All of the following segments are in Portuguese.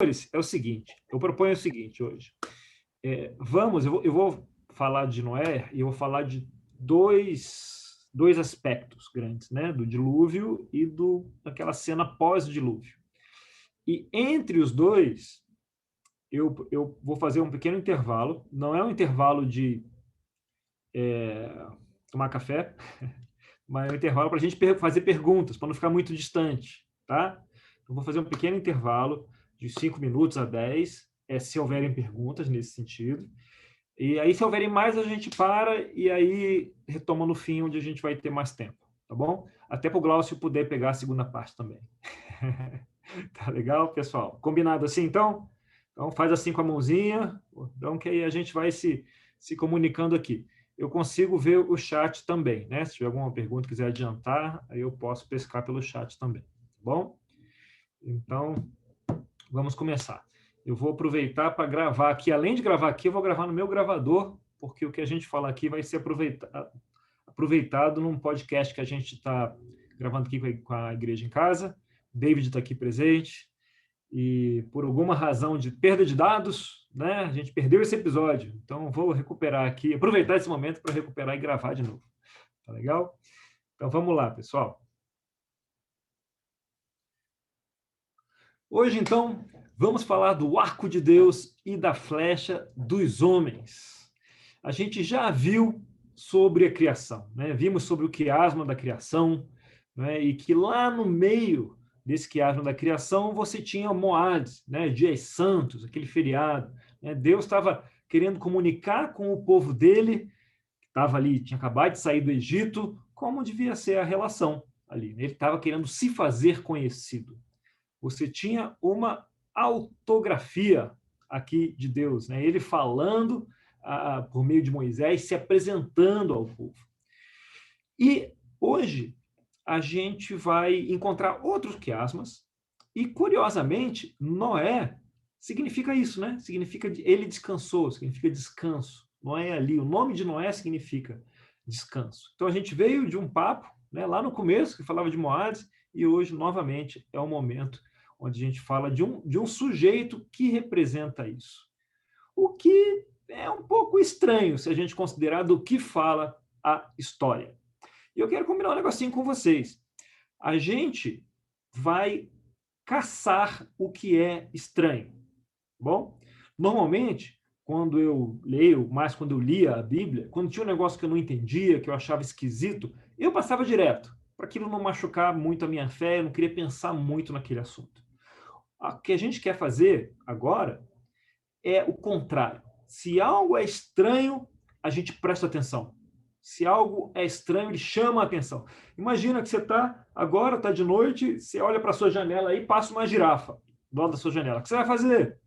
É o seguinte, eu proponho o seguinte hoje. Eu vou falar de Noé e eu vou falar de dois aspectos grandes, né? Do dilúvio e daquela cena pós-dilúvio. E entre os dois, eu vou fazer um pequeno intervalo. Não é um intervalo de tomar café, mas é um intervalo para a gente fazer perguntas, para não ficar muito distante, tá? Eu vou fazer um pequeno intervalo de 5 minutos a 10, se houverem perguntas nesse sentido. E aí, se houverem mais, a gente para e aí retoma no fim, onde a gente vai ter mais tempo, tá bom? Até para o Glaucio poder pegar a segunda parte também. Tá legal, pessoal? Combinado assim, então? Então, faz assim com a mãozinha, então que aí a gente vai se comunicando aqui. Eu consigo ver o chat também, né? Se tiver alguma pergunta, quiser adiantar, aí eu posso pescar pelo chat também, tá bom? Então, vamos começar. Eu vou aproveitar para gravar aqui. Além de gravar aqui, eu vou gravar no meu gravador, porque o que a gente fala aqui vai ser aproveitado num podcast que a gente está gravando aqui com a Igreja em Casa. David está aqui presente. E por alguma razão de perda de dados, né, a gente perdeu esse episódio. Então, vou recuperar aqui, aproveitar esse momento para recuperar e gravar de novo. Tá legal? Então, vamos lá, pessoal. Hoje, então, vamos falar do arco de Deus e da flecha dos homens. A gente já viu sobre a criação, né? Vimos sobre o quiasma da criação, né? E que lá no meio desse quiasma da criação você tinha Moads, né? Dias Santos, aquele feriado, né? Deus estava querendo comunicar com o povo dele, que estava ali, tinha acabado de sair do Egito, como devia ser a relação ali, né? Ele estava querendo se fazer conhecido. Você tinha uma autografia aqui de Deus, né? Ele falando por meio de Moisés, se apresentando ao povo. E hoje a gente vai encontrar outros quiasmas e, curiosamente, Noé significa isso, né? Significa ele descansou, significa descanso. Noé ali, o nome de Noé significa descanso. Então a gente veio de um papo, né, lá no começo, que falava de Moads, e hoje, novamente, é o momento onde a gente fala de um sujeito que representa isso. O que é um pouco estranho se a gente considerar do que fala a história. E eu quero combinar um negocinho com vocês. A gente vai caçar o que é estranho. Bom, normalmente, quando eu leio, mais quando eu lia a Bíblia, quando tinha um negócio que eu não entendia, que eu achava esquisito, eu passava direto, para aquilo não machucar muito a minha fé, eu não queria pensar muito naquele assunto. O que a gente quer fazer agora é o contrário. Se algo é estranho, a gente presta atenção. Se algo é estranho, ele chama a atenção. Imagina que você está de noite, você olha para a sua janela e passa uma girafa do lado da sua janela. O que você vai fazer?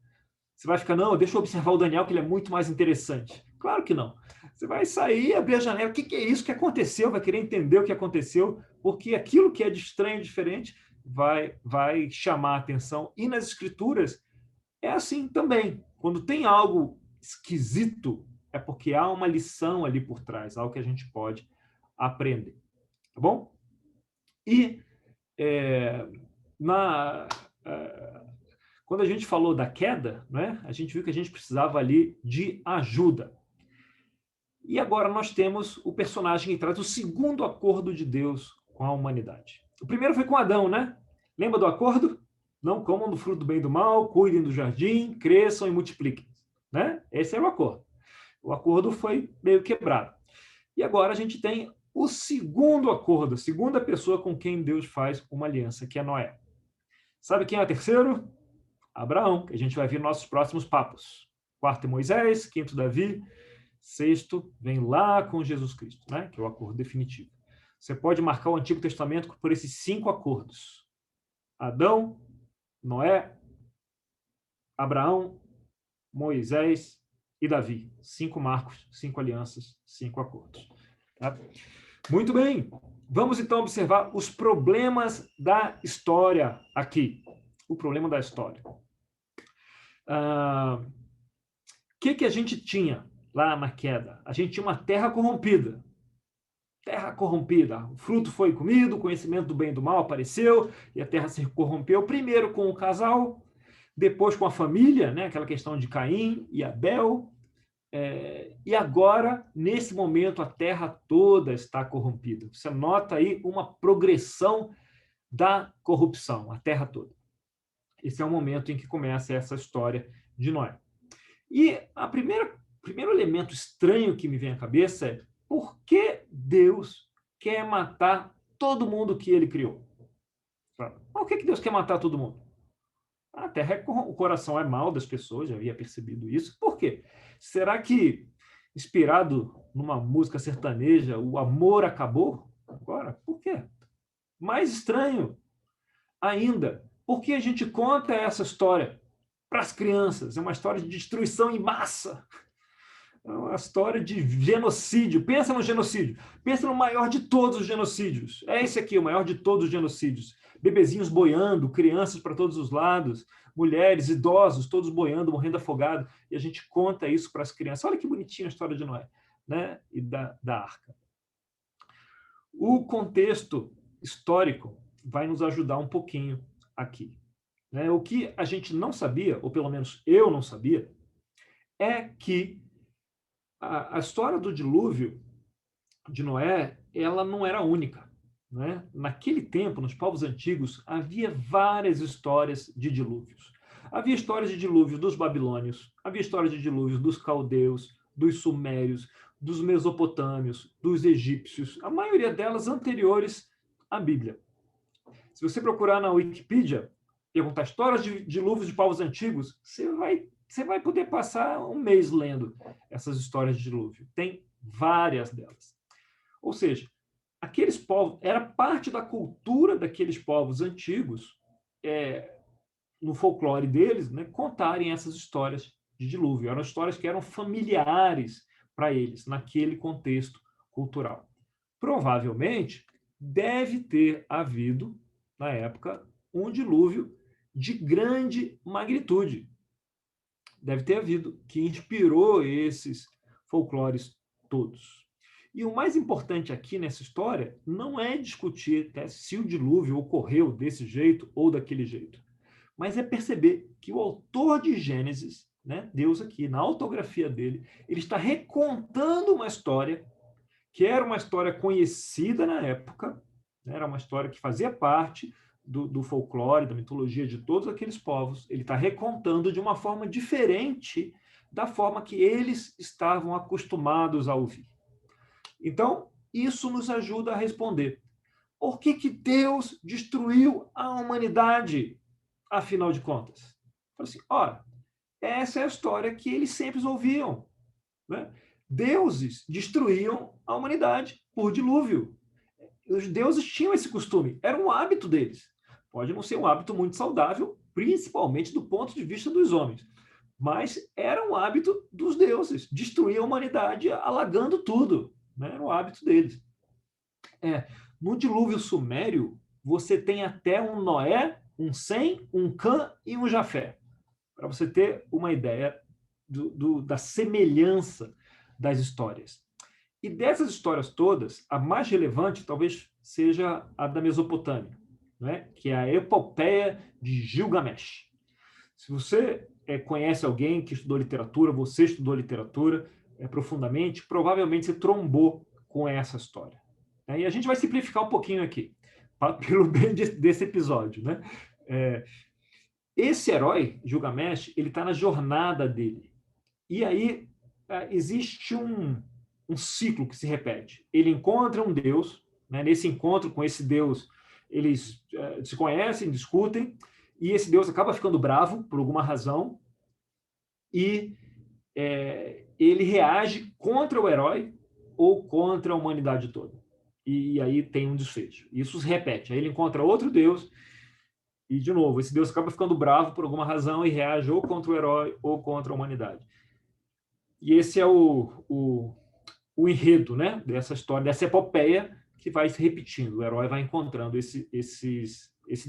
Você vai ficar, não, deixa eu observar o Daniel, que ele é muito mais interessante. Claro que não. Você vai sair, abrir a janela, o que é isso que aconteceu? Vai querer entender o que aconteceu, porque aquilo que é de estranho, diferente, vai chamar a atenção. E nas escrituras, é assim também. Quando tem algo esquisito, é porque há uma lição ali por trás, algo que a gente pode aprender. Tá bom? E na, quando a gente falou da queda, né, a gente viu que a gente precisava ali de ajuda. E agora nós temos o personagem que traz o segundo acordo de Deus com a humanidade. O primeiro foi com Adão, né? Lembra do acordo? Não comam do fruto do bem e do mal, cuidem do jardim, cresçam e multipliquem. Né? Esse era o acordo. O acordo foi meio quebrado. E agora a gente tem o segundo acordo, a segunda pessoa com quem Deus faz uma aliança, que é Noé. Sabe quem é o terceiro? Abraão, que a gente vai ver nos nossos próximos papos. Quarto é Moisés, quinto Davi, sexto vem lá com Jesus Cristo, né? Que é o acordo definitivo. Você pode marcar o Antigo Testamento por esses 5 acordos. Adão, Noé, Abraão, Moisés e Davi. 5 marcos, 5 alianças, 5 acordos. Tá? Muito bem. Vamos então observar os problemas da história aqui. O problema da história. O que a gente tinha lá na queda? A gente tinha uma terra corrompida. Terra corrompida. O fruto foi comido, o conhecimento do bem e do mal apareceu, e a terra se corrompeu, primeiro com o casal, depois com a família, né? Aquela questão de Caim e Abel, e agora, nesse momento, a terra toda está corrompida. Você nota aí uma progressão da corrupção, a terra toda. Esse é o momento em que começa essa história de Noé. E o primeiro elemento estranho que me vem à cabeça é por que Deus quer matar todo mundo que ele criou? Por que Deus quer matar todo mundo? A terra, o coração é mau das pessoas, já havia percebido isso. Por quê? Será que, inspirado numa música sertaneja, o amor acabou agora? Por quê? Mais estranho ainda, por que a gente conta essa história para as crianças? É uma história de destruição em massa. É uma história de genocídio. Pensa no genocídio. Pensa no maior de todos os genocídios. É esse aqui, o maior de todos os genocídios. Bebezinhos boiando, crianças para todos os lados, mulheres, idosos, todos boiando, morrendo afogados. E a gente conta isso para as crianças. Olha que bonitinha a história de Noé, né? E da arca. O contexto histórico vai nos ajudar um pouquinho aqui. Né? O que a gente não sabia, ou pelo menos eu não sabia, é que a história do dilúvio de Noé, ela não era única. Né? Naquele tempo, nos povos antigos, havia várias histórias de dilúvios. Havia histórias de dilúvios dos babilônios, havia histórias de dilúvios dos caldeus, dos sumérios, dos mesopotâmios, dos egípcios, a maioria delas anteriores à Bíblia. Se você procurar na Wikipedia, perguntar histórias de dilúvios de povos antigos, você vai poder passar um mês lendo essas histórias de dilúvio. Tem várias delas. Ou seja, aqueles povos, era parte da cultura daqueles povos antigos, no folclore deles, né, contarem essas histórias de dilúvio. Eram histórias que eram familiares para eles, naquele contexto cultural. Provavelmente, deve ter havido, na época, um dilúvio de grande magnitude. Deve ter havido, que inspirou esses folclores todos. E o mais importante aqui nessa história não é discutir se o dilúvio ocorreu desse jeito ou daquele jeito, mas é perceber que o autor de Gênesis, né, Deus aqui, na autografia dele, ele está recontando uma história que era uma história conhecida na época, né, era uma história que fazia parte do folclore, da mitologia de todos aqueles povos. Ele está recontando de uma forma diferente da forma que eles estavam acostumados a ouvir. Então, isso nos ajuda a responder. Por que Deus destruiu a humanidade, afinal de contas? Assim, ora, essa é a história que eles sempre ouviam. Né? Deuses destruíam a humanidade por dilúvio. Os deuses tinham esse costume, era um hábito deles. Pode não ser um hábito muito saudável, principalmente do ponto de vista dos homens, mas era um hábito dos deuses, destruir a humanidade alagando tudo. Né? Era o hábito deles. No dilúvio sumério, você tem até um Noé, um Sem, um Cã e um Jafé, para você ter uma ideia da semelhança das histórias. E dessas histórias todas, a mais relevante talvez seja a da Mesopotâmia, né? Que é a epopeia de Gilgamesh. Se você conhece alguém que estudou literatura, você estudou literatura profundamente, provavelmente você trombou com essa história. E a gente vai simplificar um pouquinho aqui, pelo bem desse episódio. Né? Esse herói, Gilgamesh, ele está na jornada dele. E aí existe um ciclo que se repete. Ele encontra um Deus, né? Nesse encontro com esse Deus, eles se conhecem, discutem, e esse Deus acaba ficando bravo por alguma razão, e ele reage contra o herói ou contra a humanidade toda. E aí tem um desfecho. Isso se repete. Aí ele encontra outro Deus, e, de novo, esse Deus acaba ficando bravo por alguma razão e reage ou contra o herói ou contra a humanidade. E esse é o enredo, né, dessa história, dessa epopeia que vai se repetindo. O herói vai encontrando esse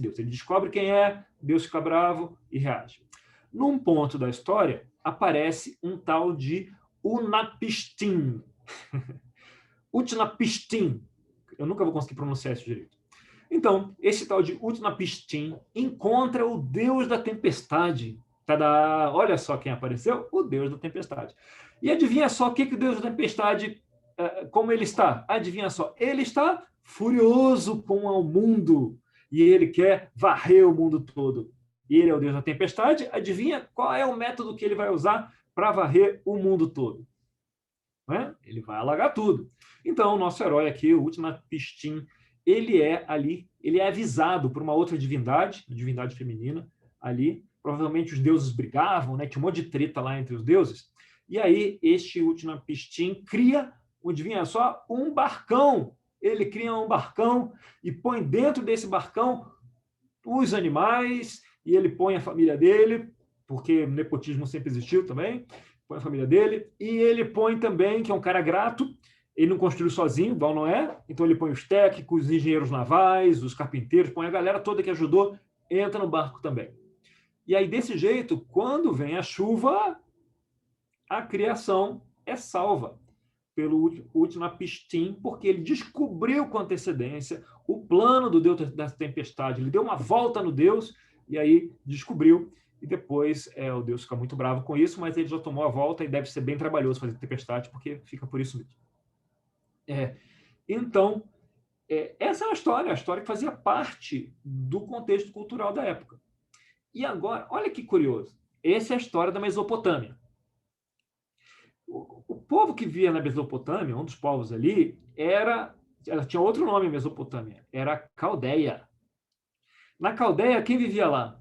Deus. Ele descobre quem é, Deus fica bravo e reage. Num ponto da história, aparece um tal de Utnapishtim. Utnapishtim. Eu nunca vou conseguir pronunciar isso direito. Então, esse tal de Utnapishtim encontra o Deus da tempestade. Tadá! Olha só quem apareceu, o Deus da tempestade. E adivinha só o que o Deus da tempestade, como ele está? Adivinha só, ele está furioso com o mundo e ele quer varrer o mundo todo. E ele é o Deus da tempestade, adivinha qual é o método que ele vai usar para varrer o mundo todo? Né? Ele vai alagar tudo. Então, o nosso herói aqui, o Utnapishtim, ele é avisado por uma outra divindade, divindade feminina, ali. Provavelmente os deuses brigavam, né? Tinha um monte de treta lá entre os deuses. E aí, este Utnapishtim cria, adivinha só, um barcão. Ele cria um barcão e põe dentro desse barcão os animais, e ele põe a família dele, porque nepotismo sempre existiu também, põe a família dele, e ele põe também, que é um cara grato, ele não construiu sozinho, igual Noé, então ele põe os técnicos, os engenheiros navais, os carpinteiros, põe a galera toda que ajudou, entra no barco também. E aí, desse jeito, quando vem a chuva, a criação é salva pelo Utnapishtim, porque ele descobriu com antecedência o plano do Deus da tempestade. Ele deu uma volta no Deus e aí descobriu. E depois o Deus fica muito bravo com isso, mas ele já tomou a volta e deve ser bem trabalhoso fazer tempestade, porque fica por isso mesmo. Então, essa é a história que fazia parte do contexto cultural da época. E agora, olha que curioso, essa é a história da Mesopotâmia. O povo que vivia na Mesopotâmia, um dos povos ali, ela tinha outro nome em Mesopotâmia, era Caldeia. Na Caldeia, quem vivia lá?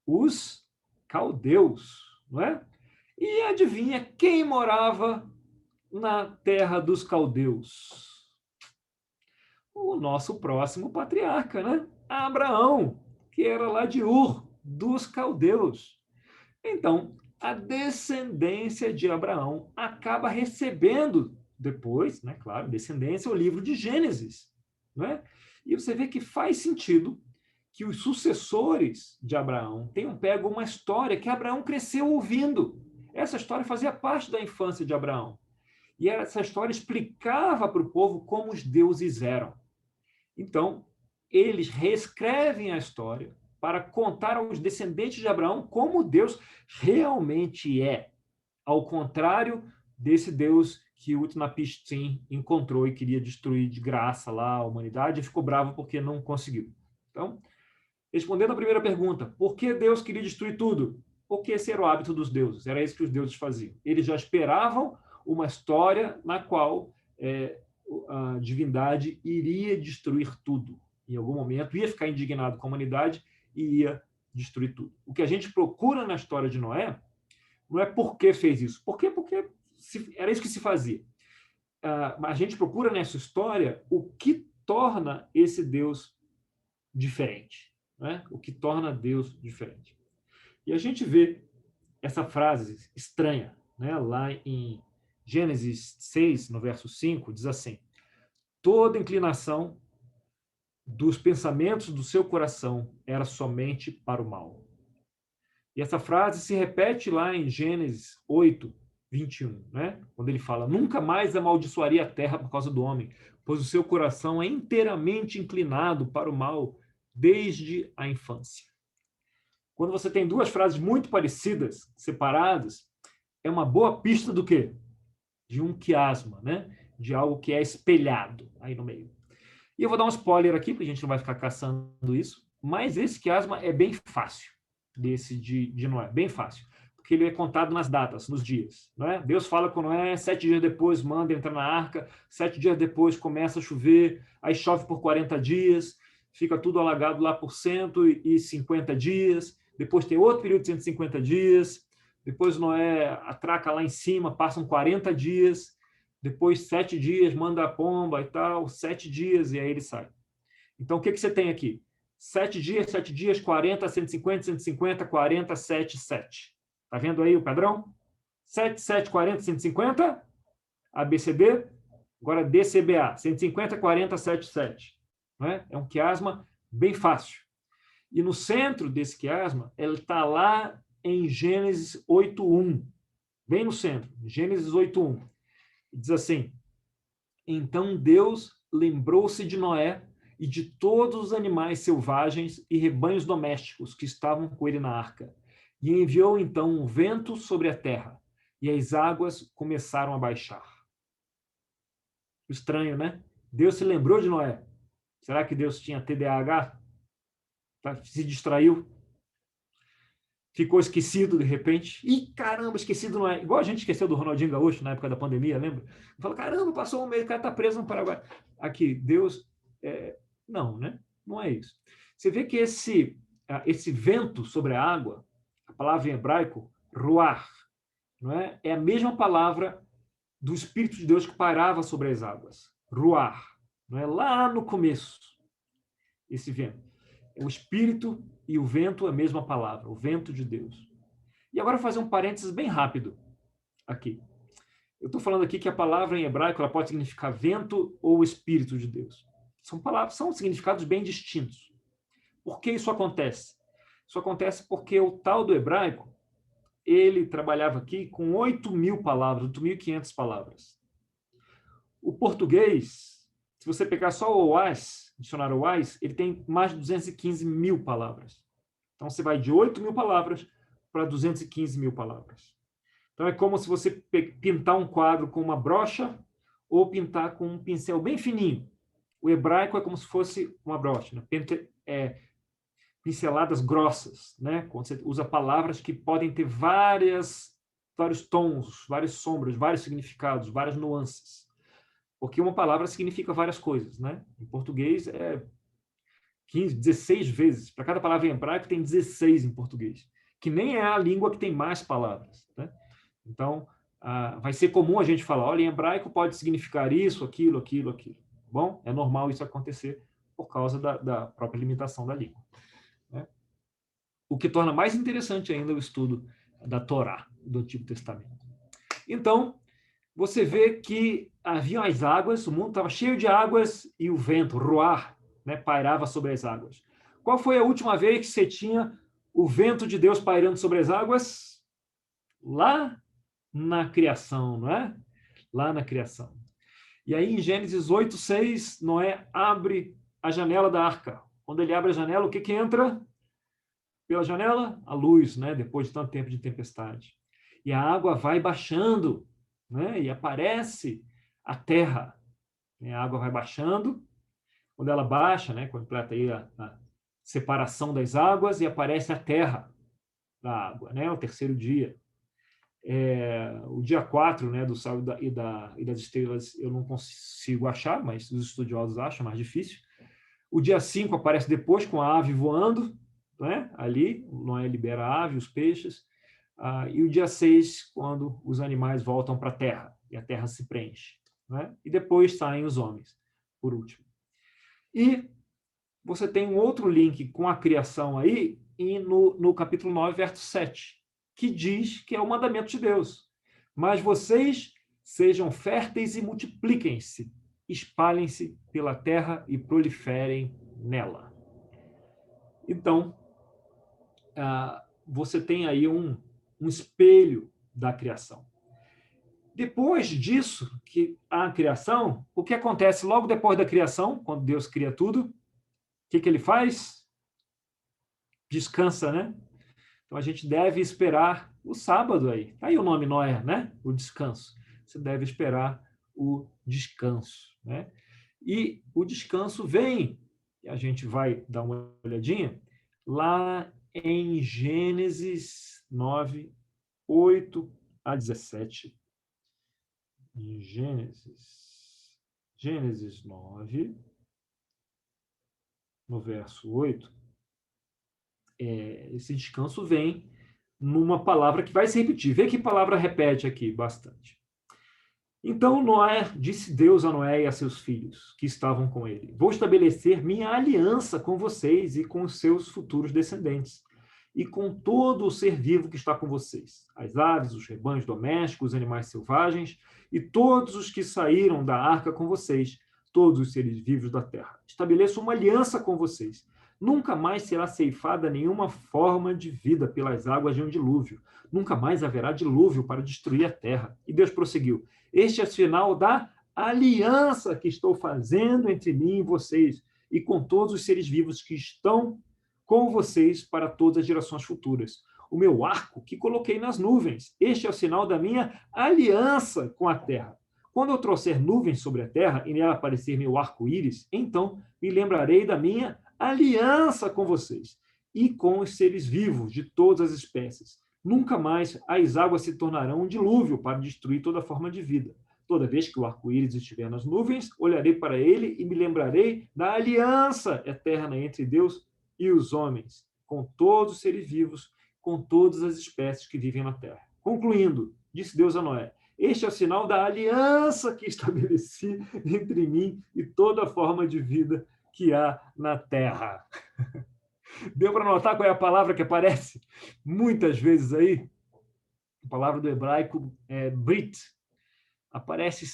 Os caldeus, não é? E adivinha quem morava na terra dos caldeus? O nosso próximo patriarca, né? Abraão, que era lá de Ur, dos caldeus. Então, a descendência de Abraão acaba recebendo depois, né, claro, descendência, o livro de Gênesis. Né? E você vê que faz sentido que os sucessores de Abraão tenham pego uma história que Abraão cresceu ouvindo. Essa história fazia parte da infância de Abraão. E essa história explicava para o povo como os deuses eram. Então, eles reescrevem a história para contar aos descendentes de Abraão como Deus realmente é, ao contrário desse Deus que Utnapishtim encontrou e queria destruir de graça lá a humanidade e ficou bravo porque não conseguiu. Então, respondendo à primeira pergunta, por que Deus queria destruir tudo? Porque esse era o hábito dos deuses, era isso que os deuses faziam. Eles já esperavam uma história na qual a divindade iria destruir tudo. Em algum momento, ia ficar indignado com a humanidade e ia destruir tudo. O que a gente procura na história de Noé não é por que fez isso. Por quê? Porque era isso que se fazia. A gente procura nessa história o que torna esse Deus diferente. Né? O que torna Deus diferente. E a gente vê essa frase estranha, né? Lá em Gênesis 6, no verso 5, diz assim: toda inclinação dos pensamentos do seu coração era somente para o mal. E essa frase se repete lá em Gênesis 8, 21, né? Quando ele fala: nunca mais amaldiçoaria a terra por causa do homem, pois o seu coração é inteiramente inclinado para o mal desde a infância. Quando você tem duas frases muito parecidas, separadas, é uma boa pista do quê? De um quiasma, né? De algo que é espelhado aí no meio. E eu vou dar um spoiler aqui, porque a gente não vai ficar caçando isso, mas esse quiasma é bem fácil, desse de Noé, bem fácil, porque ele é contado nas datas, nos dias. Né? Deus fala com Noé, 7 dias depois manda entrar na arca, 7 dias depois começa a chover, aí chove por 40 dias, fica tudo alagado lá por 150 dias, depois tem outro período de 150 dias, depois Noé atraca lá em cima, passam 40 dias, depois 7 dias, manda a pomba e tal, 7 dias, e aí ele sai. Então, o que você tem aqui? 7 dias, 40, 150, 150, 40, 7, 7. Tá vendo aí o padrão? 7, 7, 40, 150, ABCD, agora DCBA, 150, 40, 7, 7. Né? É um quiasma bem fácil. E no centro desse quiasma, ele está lá em Gênesis 8.1, bem no centro, Gênesis 8.1. Diz assim: então Deus lembrou-se de Noé e de todos os animais selvagens e rebanhos domésticos que estavam com ele na arca. E enviou então um vento sobre a terra, e as águas começaram a baixar. Estranho, né? Deus se lembrou de Noé. Será que Deus tinha TDAH? Se distraiu? Ficou esquecido de repente? Ih, caramba, esquecido Noé. Igual a gente esqueceu do Ronaldinho Gaúcho na época da pandemia, lembra? Fala, caramba, passou um mês, o cara está preso no Paraguai. Aqui, Deus... Não, né? Não é isso. Você vê que esse vento sobre a água, a palavra em hebraico, ruach, não é? É a mesma palavra do Espírito de Deus que pairava sobre as águas. Ruach, não é? Lá no começo, esse vento. O Espírito e o vento é a mesma palavra, o vento de Deus. E agora fazer um parênteses bem rápido aqui. Eu estou falando aqui que a palavra em hebraico ela pode significar vento ou Espírito de Deus. São significados bem distintos. Por que isso acontece? Isso acontece porque o tal do hebraico, ele trabalhava aqui com 8.000 palavras, 8.500 palavras. O português, se você pegar só o OAS, dicionário OAS, ele tem mais de 215.000 palavras. Então, você vai de 8.000 palavras para 215.000 palavras. Então, é como se você pintar um quadro com uma brocha ou pintar com um pincel bem fininho. O hebraico é como se fosse uma brocha, né? Pinceladas grossas, né? Quando você usa palavras que podem ter vários tons, várias sombras, vários significados, várias nuances. Porque uma palavra significa várias coisas, né? Em português é 15, 16 vezes. Para cada palavra em hebraico tem 16 em português, que nem é a língua que tem mais palavras, né? Então, vai ser comum a gente falar, olha, em hebraico pode significar isso, aquilo, aquilo, aquilo. Bom, é normal isso acontecer por causa da própria limitação da língua, né? O que torna mais interessante ainda o estudo da Torá, do Antigo Testamento. Então, você vê que haviam as águas, o mundo estava cheio de águas e o vento, ruar, né, pairava sobre as águas. Qual foi a última vez que você tinha o vento de Deus pairando sobre as águas? Lá na criação, não é? Lá na criação. E aí, em Gênesis 8:6, Noé abre a janela da arca. Quando ele abre a janela, o que entra pela janela? A luz, né? Depois de tanto tempo de tempestade. E a água vai baixando, né? E aparece a terra. A água vai baixando. Quando ela baixa, né? Completa aí a separação das águas e aparece a terra da água, né? O terceiro dia. O dia 4, né, do Sol e das Estrelas, eu não consigo achar, mas os estudiosos acham mais difícil. O dia 5 aparece depois com a ave voando, né? Ali, Noé libera a ave, os peixes. E o dia 6, quando os animais voltam para a terra, e a terra se preenche, né? E depois saem os homens, por último. E você tem um outro link com a criação aí, e no capítulo 9, verso 7, que diz que é o mandamento de Deus. Mas vocês sejam férteis e multipliquem-se, espalhem-se pela terra e proliferem nela. Então, você tem aí um espelho da criação. Depois disso, que a criação, o que acontece logo depois da criação, quando Deus cria tudo, o que ele faz? Descansa, né? Então, a gente deve esperar o sábado aí. Aí o nome Noé, né? O descanso. Você deve esperar o descanso, né? E o descanso vem, e a gente vai dar uma olhadinha, lá em Gênesis 9, 8 a 17. Em Gênesis 9, no verso 8, esse descanso vem numa palavra que vai se repetir. Vê que palavra repete aqui bastante. Então Noé, disse Deus a Noé e a seus filhos que estavam com ele: vou estabelecer minha aliança com vocês e com os seus futuros descendentes, e com todo o ser vivo que está com vocês, as aves, os rebanhos domésticos, os animais selvagens, e todos os que saíram da arca com vocês, todos os seres vivos da terra. Estabeleço uma aliança com vocês. Nunca mais será ceifada nenhuma forma de vida pelas águas de um dilúvio. Nunca mais haverá dilúvio para destruir a terra. E Deus prosseguiu: este é o sinal da aliança que estou fazendo entre mim e vocês e com todos os seres vivos que estão com vocês para todas as gerações futuras. O meu arco que coloquei nas nuvens, este é o sinal da minha aliança com a terra. Quando eu trouxer nuvens sobre a terra e nela aparecer meu arco-íris, então me lembrarei da minha aliança com vocês e com os seres vivos de todas as espécies. Nunca mais as águas se tornarão um dilúvio para destruir toda forma de vida. Toda vez que o arco-íris estiver nas nuvens, olharei para ele e me lembrarei da aliança eterna entre Deus e os homens, com todos os seres vivos, com todas as espécies que vivem na terra. Concluindo, disse Deus a Noé: este é o sinal da aliança que estabeleci entre mim e toda forma de vida que há na terra. Deu para notar qual é a palavra que aparece muitas vezes aí? A palavra do hebraico é Brit. Aparece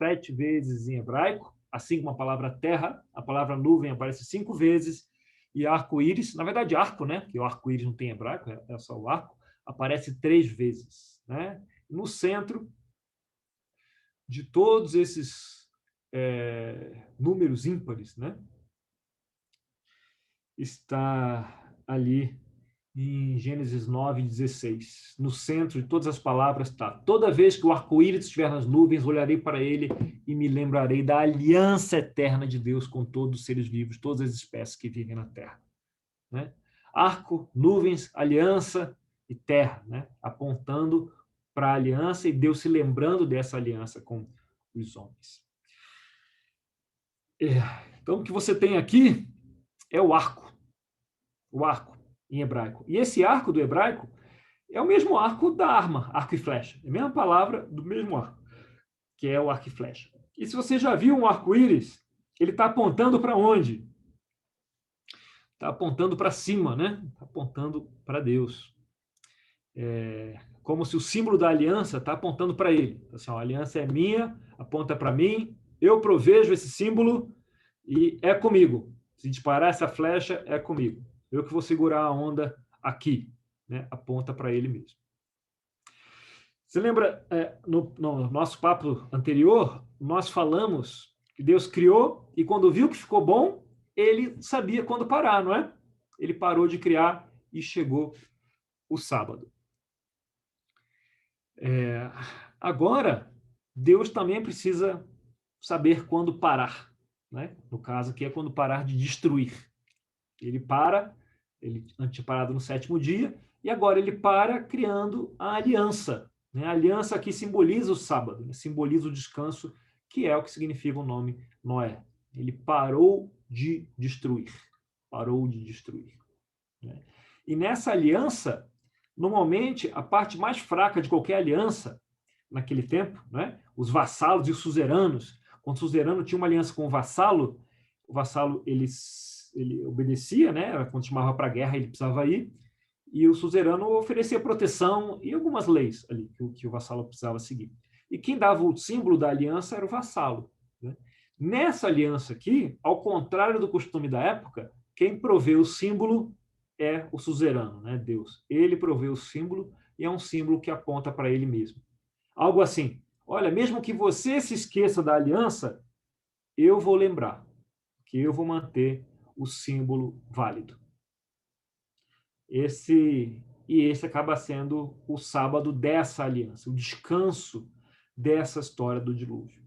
7 vezes em hebraico, assim como a palavra terra. A palavra nuvem aparece 5 vezes. E arco-íris, na verdade arco, né? Porque o arco-íris não tem hebraico, é só o arco, aparece 3 vezes, né? No centro de todos esses números ímpares, né? Está ali em Gênesis 9:16. No centro de todas as palavras está: toda vez que o arco-íris estiver nas nuvens, olharei para ele e me lembrarei da aliança eterna de Deus com todos os seres vivos, todas as espécies que vivem na terra. Né? Arco, nuvens, aliança e terra, né? Apontando para a aliança e Deus se lembrando dessa aliança com os homens. Então, o que você tem aqui é o arco em hebraico. E esse arco do hebraico é o mesmo arco da arma, arco e flecha. É a mesma palavra do mesmo arco, que é o arco e flecha. E se você já viu um arco-íris, ele está apontando para onde? Está apontando para cima, né? Está apontando para Deus. Como se o símbolo da aliança está apontando para ele. Assim, a aliança é minha, aponta para mim, eu provejo esse símbolo e é comigo. Se disparar essa flecha, é comigo. Eu que vou segurar a onda aqui, né? Aponta para ele mesmo. Você lembra, no nosso papo anterior, nós falamos que Deus criou e quando viu que ficou bom, ele sabia quando parar, não é? Ele parou de criar e chegou o sábado. Agora, Deus também precisa saber quando parar, né? No caso aqui é quando parar de destruir. Ele antes tinha parado no 7º dia, e agora ele para criando a aliança. Né? A aliança aqui simboliza o sábado, né? Simboliza o descanso, que é o que significa o nome Noé. Ele parou de destruir. Parou de destruir. Né? E nessa aliança, normalmente, a parte mais fraca de qualquer aliança, naquele tempo, né? Os vassalos e os suzeranos, quando o suzerano tinha uma aliança com o vassalo ele obedecia, né? Quando chamava para a guerra, ele precisava ir, e o suzerano oferecia proteção e algumas leis ali que o vassalo precisava seguir. E quem dava o símbolo da aliança era o vassalo. Né? Nessa aliança aqui, ao contrário do costume da época, quem provê o símbolo é o suzerano, né? Deus. Ele provê o símbolo e é um símbolo que aponta para ele mesmo. Algo assim: olha, mesmo que você se esqueça da aliança, eu vou lembrar, que eu vou manter o símbolo válido. Esse acaba sendo o sábado dessa aliança, o descanso dessa história do dilúvio.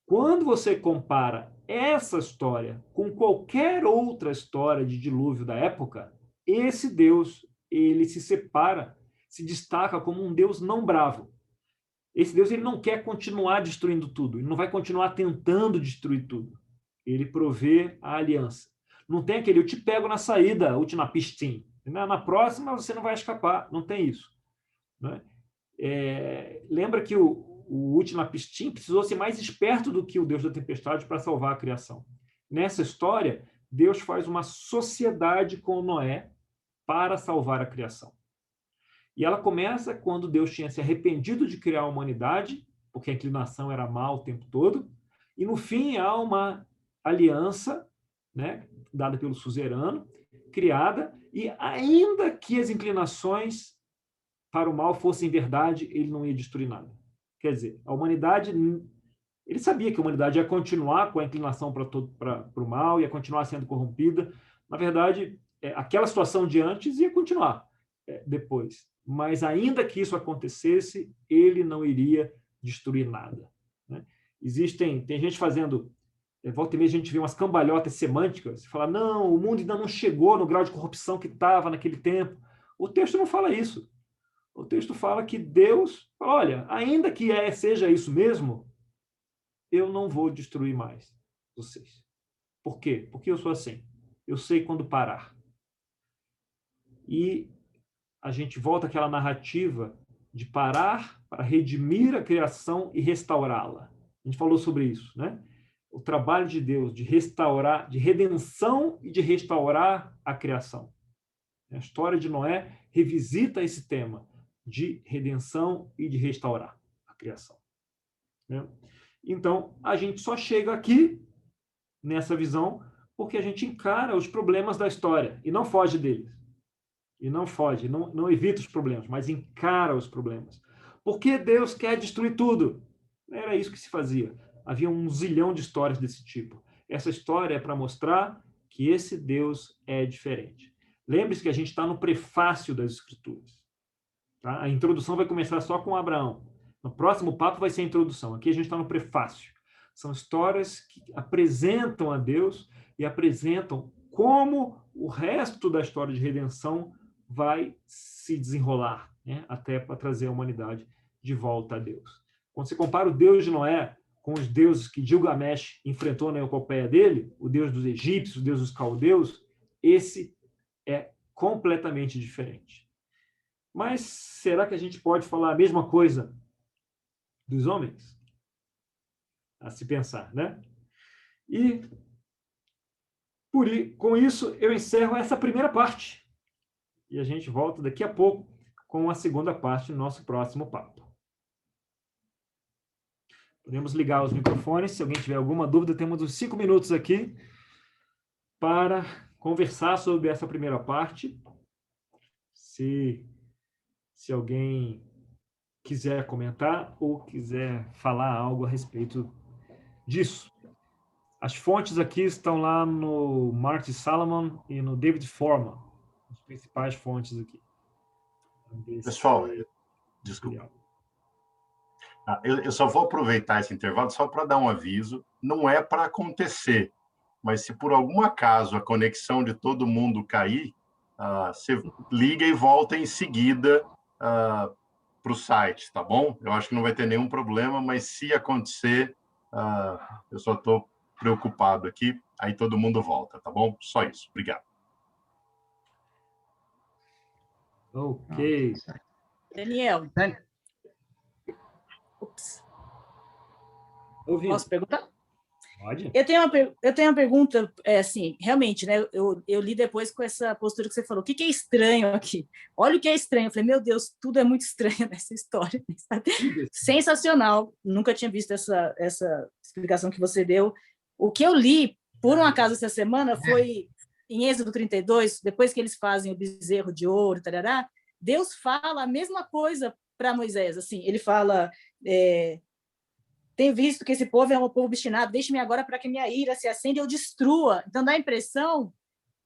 Quando você compara essa história com qualquer outra história de dilúvio da época, esse Deus, ele se separa, se destaca como um Deus não bravo. Esse Deus, ele não quer continuar destruindo tudo, ele não vai continuar tentando destruir tudo. Ele provê a aliança. Não tem aquele, eu te pego na saída, última pistinha. Na próxima você não vai escapar, não tem isso. Né? Lembra que o última pistinha precisou ser mais esperto do que o Deus da tempestade para salvar a criação. Nessa história, Deus faz uma sociedade com Noé para salvar a criação. E ela começa quando Deus tinha se arrependido de criar a humanidade, porque a inclinação era má o tempo todo, e no fim há uma aliança, né, dada pelo suzerano, criada, e ainda que as inclinações para o mal fossem verdade, ele não ia destruir nada. Quer dizer, a humanidade Ele sabia que a humanidade ia continuar com a inclinação para o mal, ia continuar sendo corrompida. Na verdade, aquela situação de antes ia continuar depois. Mas ainda que isso acontecesse, ele não iria destruir nada, né? Tem gente fazendo, volta e meia a gente vê umas cambalhotas semânticas, fala, não, o mundo ainda não chegou no grau de corrupção que estava naquele tempo. O texto não fala isso. O texto fala que Deus, olha, ainda que seja isso mesmo, eu não vou destruir mais vocês. Por quê? Porque eu sou assim. Eu sei quando parar. E a gente volta àquela narrativa de parar para redimir a criação e restaurá-la. A gente falou sobre isso, né? O trabalho de Deus de restaurar, de redenção e de restaurar a criação. A história de Noé revisita esse tema de redenção e de restaurar a criação, né? Então, a gente só chega aqui nessa visão porque a gente encara os problemas da história e não foge deles. E não foge, não evita os problemas, mas encara os problemas. Por que Deus quer destruir tudo? Era isso que se fazia. Havia um zilhão de histórias desse tipo. Essa história é para mostrar que esse Deus é diferente. Lembre-se que a gente está no prefácio das Escrituras. Tá? A introdução vai começar só com Abraão. No próximo papo vai ser a introdução. Aqui a gente está no prefácio. São histórias que apresentam a Deus e apresentam como o resto da história de redenção vai se desenrolar, né? Até para trazer a humanidade de volta a Deus. Quando você compara o Deus de Noé com os deuses que Gilgamesh enfrentou na epopeia dele, o Deus dos egípcios, o Deus dos caldeus, esse é completamente diferente. Mas será que a gente pode falar a mesma coisa dos homens? A se pensar, né? E com isso eu encerro essa primeira parte. E a gente volta daqui a pouco com a segunda parte do nosso próximo papo. Podemos ligar os microfones. Se alguém tiver alguma dúvida, temos uns 5 minutos aqui para conversar sobre essa primeira parte. Se alguém quiser comentar ou quiser falar algo a respeito disso. As fontes aqui estão lá no Marty Salomon e no David Forman, as principais fontes aqui. Pessoal, desculpa. Eu só vou aproveitar esse intervalo só para dar um aviso. Não é para acontecer, mas se por algum acaso a conexão de todo mundo cair, você liga e volta em seguida para o site, tá bom? Eu acho que não vai ter nenhum problema, mas se acontecer, eu só estou preocupado aqui, aí todo mundo volta, tá bom? Só isso. Obrigado. Ok. Daniel. Ups. Ouvindo. Posso perguntar? Pode. Eu tenho uma pergunta, assim, realmente, né? Eu li depois com essa postura que você falou. O que é estranho aqui? Olha o que é estranho. Eu falei, meu Deus, tudo é muito estranho nessa história. Sabe? Sensacional. Nunca tinha visto essa explicação que você deu. O que eu li, por um acaso, essa semana, foi em Êxodo 32, depois que eles fazem o bezerro de ouro, tarará, Deus fala a mesma coisa para Moisés. Assim, ele fala... tenho visto que esse povo é um povo obstinado, deixe-me agora para que minha ira se acenda e eu destrua. Então, dá a impressão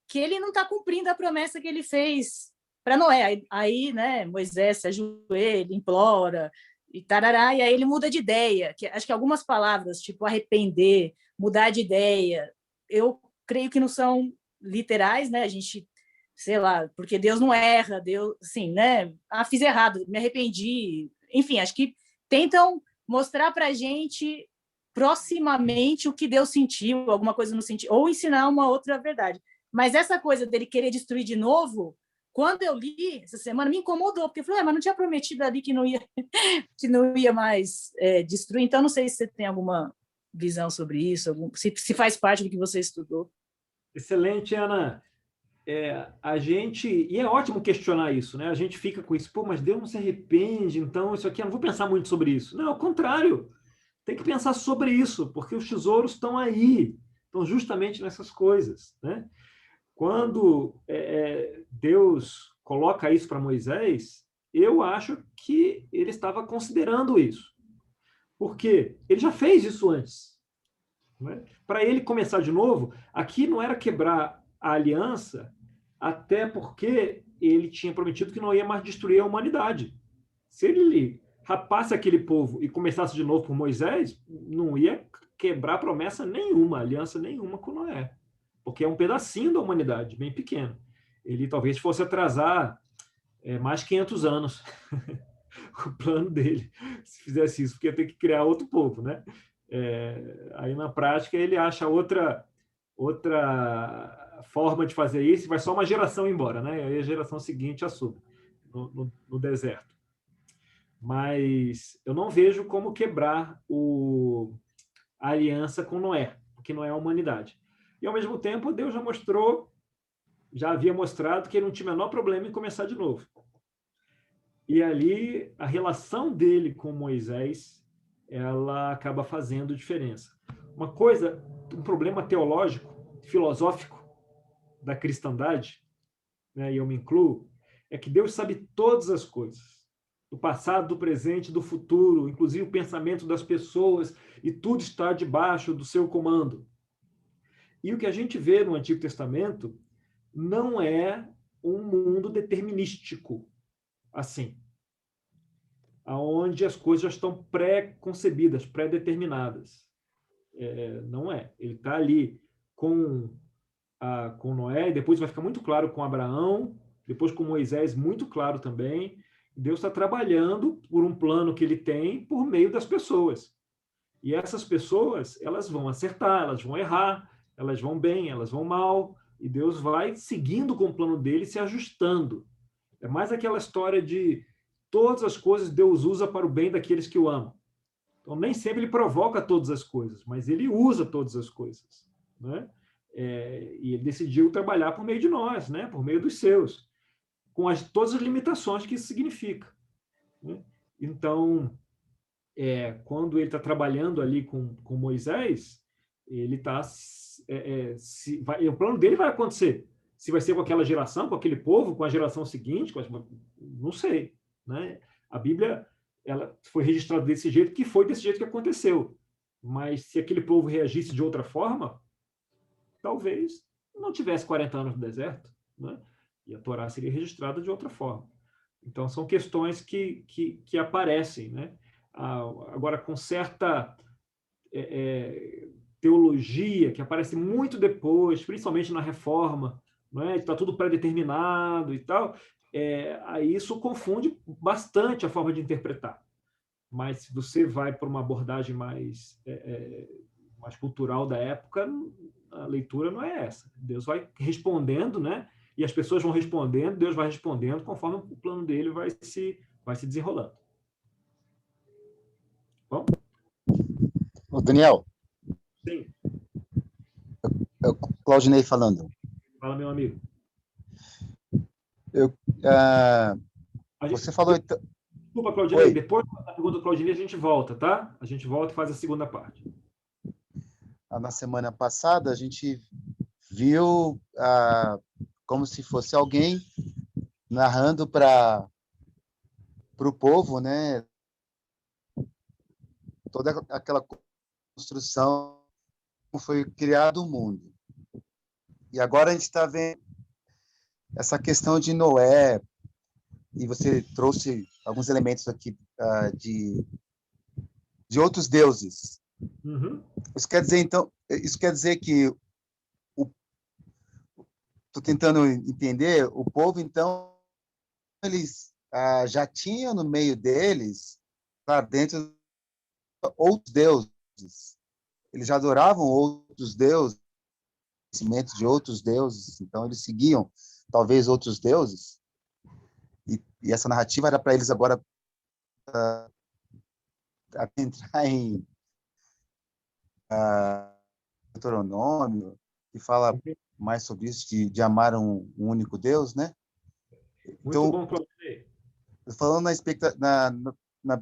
que ele não está cumprindo a promessa que ele fez para Noé. Aí, né, Moisés se ajoelha, implora, e tarará, e aí ele muda de ideia. Acho que algumas palavras, tipo arrepender, mudar de ideia, eu creio que não são literais, né? A gente, sei lá, porque Deus não erra, Deus, assim, né? Fiz errado, me arrependi. Enfim, acho que tentam mostrar para a gente proximamente o que Deus sentiu, alguma coisa no sentido, ou ensinar uma outra verdade. Mas essa coisa dele querer destruir de novo, quando eu li essa semana, me incomodou, porque eu falei, mas não tinha prometido ali que não ia mais destruir. Então, não sei se você tem alguma visão sobre isso, se faz parte do que você estudou. Excelente, Ana. E é ótimo questionar isso, né? A gente fica com isso, mas Deus não se arrepende, então isso aqui, eu não vou pensar muito sobre isso. Não, ao contrário, tem que pensar sobre isso, porque os tesouros estão aí, estão justamente nessas coisas, né? Quando Deus coloca isso para Moisés, eu acho que ele estava considerando isso. Porque ele já fez isso antes. Né? Para ele começar de novo, aqui não era quebrar a aliança, até porque ele tinha prometido que não ia mais destruir a humanidade. Se ele rapasse aquele povo e começasse de novo por Moisés, não ia quebrar promessa nenhuma, aliança nenhuma com Noé, porque é um pedacinho da humanidade, bem pequeno. Ele talvez fosse atrasar mais 500 anos o plano dele, se fizesse isso, porque ia ter que criar outro povo, né? Aí, na prática, ele acha outra forma de fazer isso e vai só uma geração embora, né? Aí a geração seguinte assume no deserto. Mas eu não vejo como quebrar a aliança com Noé, porque Noé é a humanidade. E, ao mesmo tempo, Deus já havia mostrado que ele não tinha o menor problema em começar de novo. E ali, a relação dele com Moisés, ela acaba fazendo diferença. Um problema teológico, filosófico da cristandade, né, e eu me incluo, é que Deus sabe todas as coisas, do passado, do presente, do futuro, inclusive o pensamento das pessoas, e tudo está debaixo do seu comando. E o que a gente vê no Antigo Testamento não é um mundo determinístico, assim, aonde as coisas já estão pré-concebidas, pré-determinadas. Não é. Ele está ali com Noé, e depois vai ficar muito claro com Abraão, depois com Moisés, muito claro também. Deus está trabalhando por um plano que ele tem por meio das pessoas. E essas pessoas, elas vão acertar, elas vão errar, elas vão bem, elas vão mal, e Deus vai seguindo com o plano dele, se ajustando. É mais aquela história de todas as coisas Deus usa para o bem daqueles que o amam. Então, nem sempre ele provoca todas as coisas, mas ele usa todas as coisas. Né? E ele decidiu trabalhar por meio de nós, né? Por meio dos seus, com todas as limitações que isso significa. Né? Então, quando ele está trabalhando ali com Moisés, ele está... o plano dele vai acontecer. Se vai ser com aquela geração, com aquele povo, com a geração seguinte, não sei. Né? A Bíblia ela foi registrada desse jeito, que foi desse jeito que aconteceu. Mas se aquele povo reagisse de outra forma, talvez não tivesse 40 anos no deserto, né? E a Torá seria registrada de outra forma. Então, são questões que aparecem, né? Agora, com certa teologia, que aparece muito depois, principalmente na Reforma, não é? Está tudo pré-determinado e tal, aí isso confunde bastante a forma de interpretar. Mas se você vai para uma abordagem mais cultural da época, a leitura não é essa. Deus vai respondendo, né? E as pessoas vão respondendo, Deus vai respondendo conforme o plano dele vai se desenrolando. Bom? Ô, Daniel. Sim. É o Claudinei falando. Fala, meu amigo. Você falou... Desculpa, Claudinei. Oi. Depois da pergunta do Claudinei, a gente volta, tá? A gente volta e faz a segunda parte. Na semana passada, a gente viu como se fosse alguém narrando para o povo, né? Toda aquela construção como foi criado o mundo. E agora a gente está vendo essa questão de Noé, e você trouxe alguns elementos aqui de outros deuses. Uhum. Isso quer dizer que estou tentando entender, o povo, então, eles já tinham no meio deles, claro, dentro de outros deuses. Eles já adoravam outros deuses, conhecimento de outros deuses, então eles seguiam, talvez, outros deuses. E essa narrativa era para eles agora entrar em Deuteronômio, que fala mais sobre isso, de amar um único Deus, né? Muito bom, Claudinei. Falando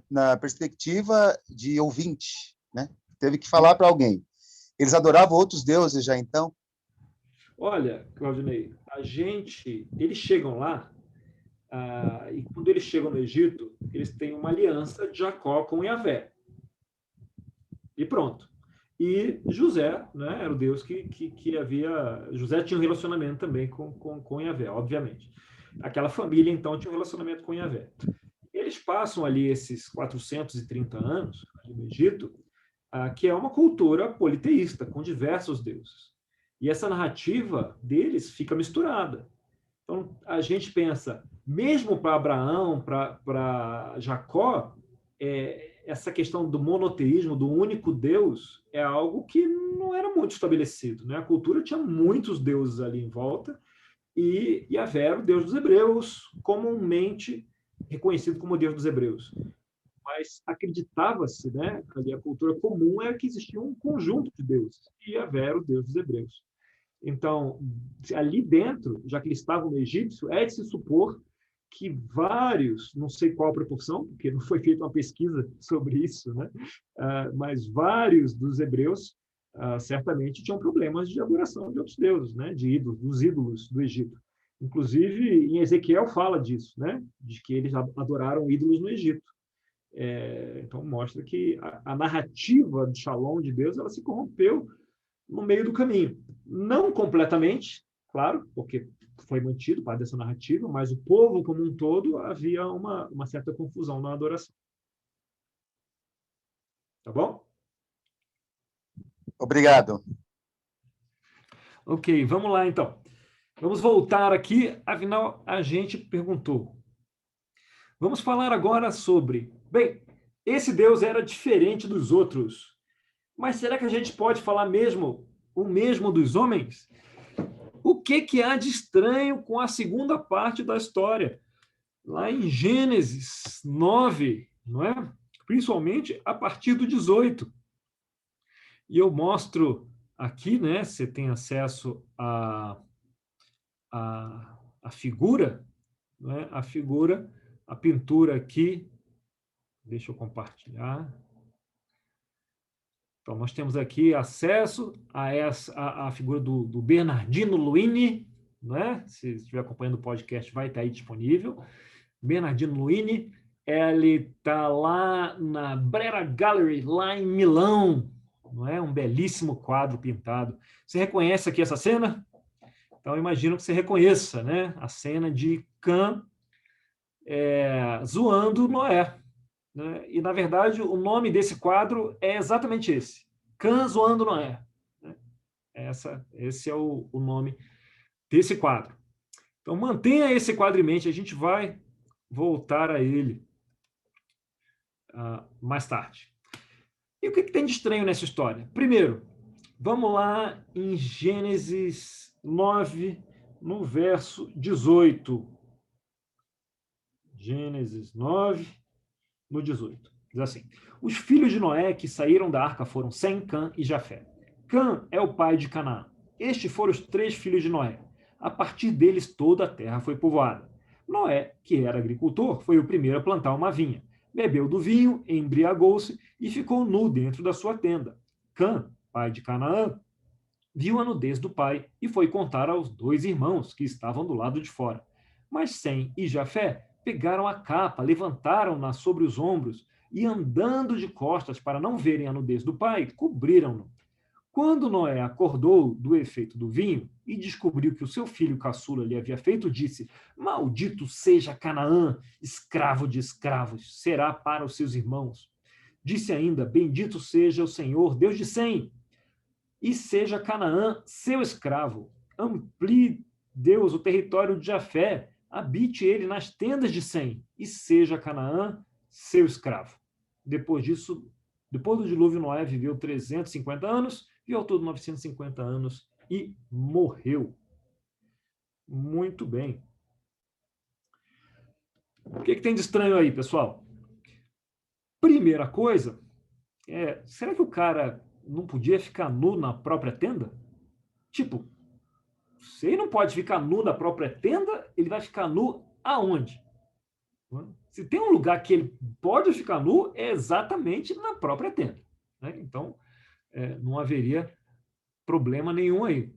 na perspectiva de ouvinte, né? Teve que falar para alguém. Eles adoravam outros deuses já, então? Olha, Claudinei, eles chegam lá, e quando eles chegam no Egito, eles têm uma aliança de Jacó com Yahvé. E pronto. E José, né, era o Deus que havia... José tinha um relacionamento também com Yahvé, obviamente. Aquela família, então, tinha um relacionamento com Yahvé. Eles passam ali esses 430 anos ali no Egito, que é uma cultura politeísta, com diversos deuses. E essa narrativa deles fica misturada. Então, a gente pensa, mesmo para Abraão, para Jacó, essa questão do monoteísmo, do único Deus, é algo que não era muito estabelecido, né? A cultura tinha muitos deuses ali em volta, e Yahvé era o Deus dos hebreus, comumente reconhecido como Deus dos hebreus. Mas acreditava-se, né, ali a cultura comum era que existia um conjunto de deuses, e Yahvé era o Deus dos hebreus. Então, ali dentro, já que eles estavam no egípcio, é de se supor que vários, não sei qual a proporção, porque não foi feita uma pesquisa sobre isso, né? Mas vários dos hebreus certamente tinham problemas de adoração de outros deuses, né? De ídolos, dos ídolos do Egito. Inclusive, em Ezequiel fala disso, né? De que eles adoraram ídolos no Egito. Então, mostra que a narrativa de Shalom de Deus ela se corrompeu no meio do caminho. Não completamente, claro, porque foi mantido parte dessa narrativa, mas o povo como um todo havia uma certa confusão na adoração. Tá bom? Obrigado. Ok, vamos lá então. Vamos voltar aqui, afinal a gente perguntou. Vamos falar agora sobre... Bem, esse Deus era diferente dos outros, mas será que a gente pode falar mesmo o mesmo dos homens? O que há de estranho com a segunda parte da história? Lá em Gênesis 9, não é? Principalmente a partir do 18. E eu mostro aqui, né? Você tem acesso à figura, né? A figura, a pintura aqui. Deixa eu compartilhar. Então, nós temos aqui acesso a figura do Bernardino Luini, né? Se estiver acompanhando o podcast, vai estar aí disponível. Bernardino Luini, ele está lá na Brera Gallery, lá em Milão, não é? Um belíssimo quadro pintado. Você reconhece aqui essa cena? Então, eu imagino que você reconheça, né? A cena de Cã zoando Noé. Né? E, na verdade, o nome desse quadro é exatamente esse, Cã zoando Noé. Esse é o nome desse quadro. Então, mantenha esse quadro em mente, a gente vai voltar a ele mais tarde. E o que tem de estranho nessa história? Primeiro, vamos lá em Gênesis 9, no verso 18. Gênesis 9, no 18. Diz assim: os filhos de Noé que saíram da arca foram Sem, Cã e Jafé. Cã é o pai de Canaã. Estes foram os 3 filhos de Noé. A partir deles toda a terra foi povoada. Noé, que era agricultor, foi o primeiro a plantar uma vinha. Bebeu do vinho, embriagou-se e ficou nu dentro da sua tenda. Cã, pai de Canaã, viu a nudez do pai e foi contar aos 2 irmãos que estavam do lado de fora. Mas Sem e Jafé pegaram a capa, levantaram-na sobre os ombros e, andando de costas para não verem a nudez do pai, cobriram-no. Quando Noé acordou do efeito do vinho e descobriu que o seu filho caçula lhe havia feito, disse: maldito seja Canaã, escravo de escravos, será para os seus irmãos. Disse ainda: bendito seja o Senhor, Deus de Sem, e seja Canaã seu escravo. Amplie Deus o território de Jafé, habite ele nas tendas de Sem, e seja Canaã seu escravo. Depois disso, depois do dilúvio, Noé viveu 350 anos, e ao todo 950 anos, e morreu. Muito bem. O que tem de estranho aí, pessoal? Primeira coisa, será que o cara não podia ficar nu na própria tenda? Tipo, se ele não pode ficar nu na própria tenda, ele vai ficar nu aonde? Se tem um lugar que ele pode ficar nu, é exatamente na própria tenda. Né? Então, não haveria problema nenhum aí.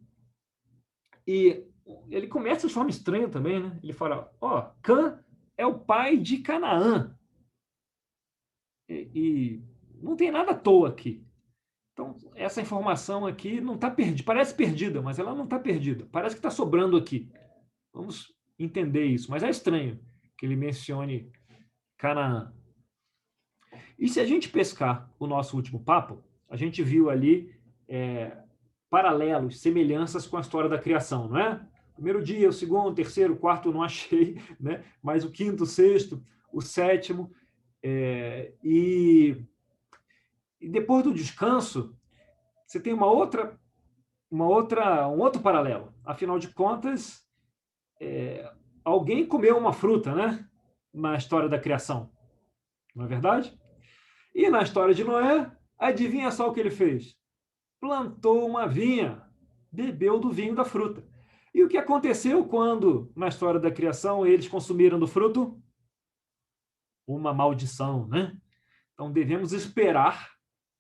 E ele começa de forma estranha também, né? Ele fala, Cã é o pai de Canaã. E não tem nada à toa aqui. Então, essa informação aqui não está perdida, parece perdida, mas ela não está perdida. Parece que está sobrando aqui. Vamos entender isso, mas é estranho que ele mencione Canaã. E se a gente pescar o nosso último papo, a gente viu ali paralelos, semelhanças com a história da criação, não é? Primeiro dia, o segundo, o terceiro, o quarto não achei, né? Mas o quinto, o sexto, o sétimo. E depois do descanso, você tem um outro paralelo. Afinal de contas, alguém comeu uma fruta, né? Na história da criação, não é verdade? E na história de Noé, adivinha só o que ele fez? Plantou uma vinha, bebeu do vinho da fruta. E o que aconteceu quando, na história da criação, eles consumiram do fruto? Uma maldição, né? Então devemos esperar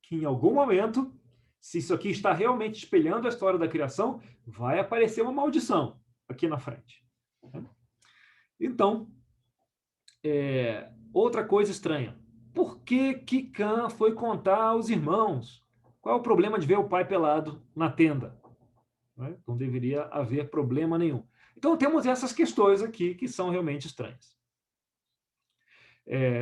que em algum momento, se isso aqui está realmente espelhando a história da criação, vai aparecer uma maldição aqui na frente. Então, outra coisa estranha. Por que Cã foi contar aos irmãos? Qual é o problema de ver o pai pelado na tenda? Não deveria haver problema nenhum. Então, temos essas questões aqui que são realmente estranhas.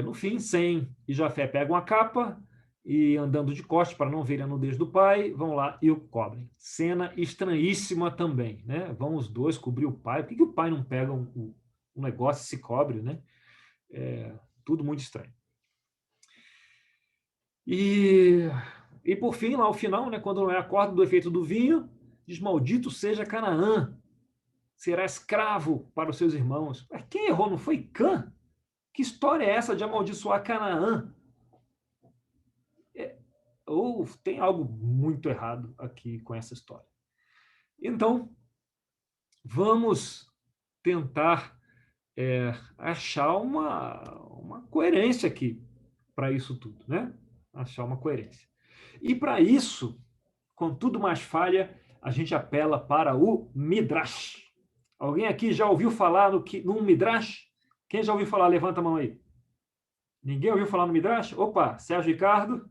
No fim, Sem e Jafé pegam a capa e, andando de costas para não verem a nudez do pai, vão lá e o cobrem. Cena estranhíssima também, né? Vão os dois cobrir o pai. Por que o pai não pega um negócio e se cobre, né? Tudo muito estranho. E por fim, lá ao final, né, quando Noé acorda do efeito do vinho, diz: maldito seja Canaã, será escravo para os seus irmãos. Mas quem errou não foi Cã? Que história é essa de amaldiçoar Canaã? Ou tem algo muito errado aqui com essa história. Então, vamos tentar achar uma coerência aqui para isso tudo, né? Achar uma coerência. E para isso, contudo mais falha, a gente apela para o Midrash. Alguém aqui já ouviu falar no Midrash? Quem já ouviu falar? Levanta a mão aí. Ninguém ouviu falar no Midrash? Opa, Sérgio Ricardo.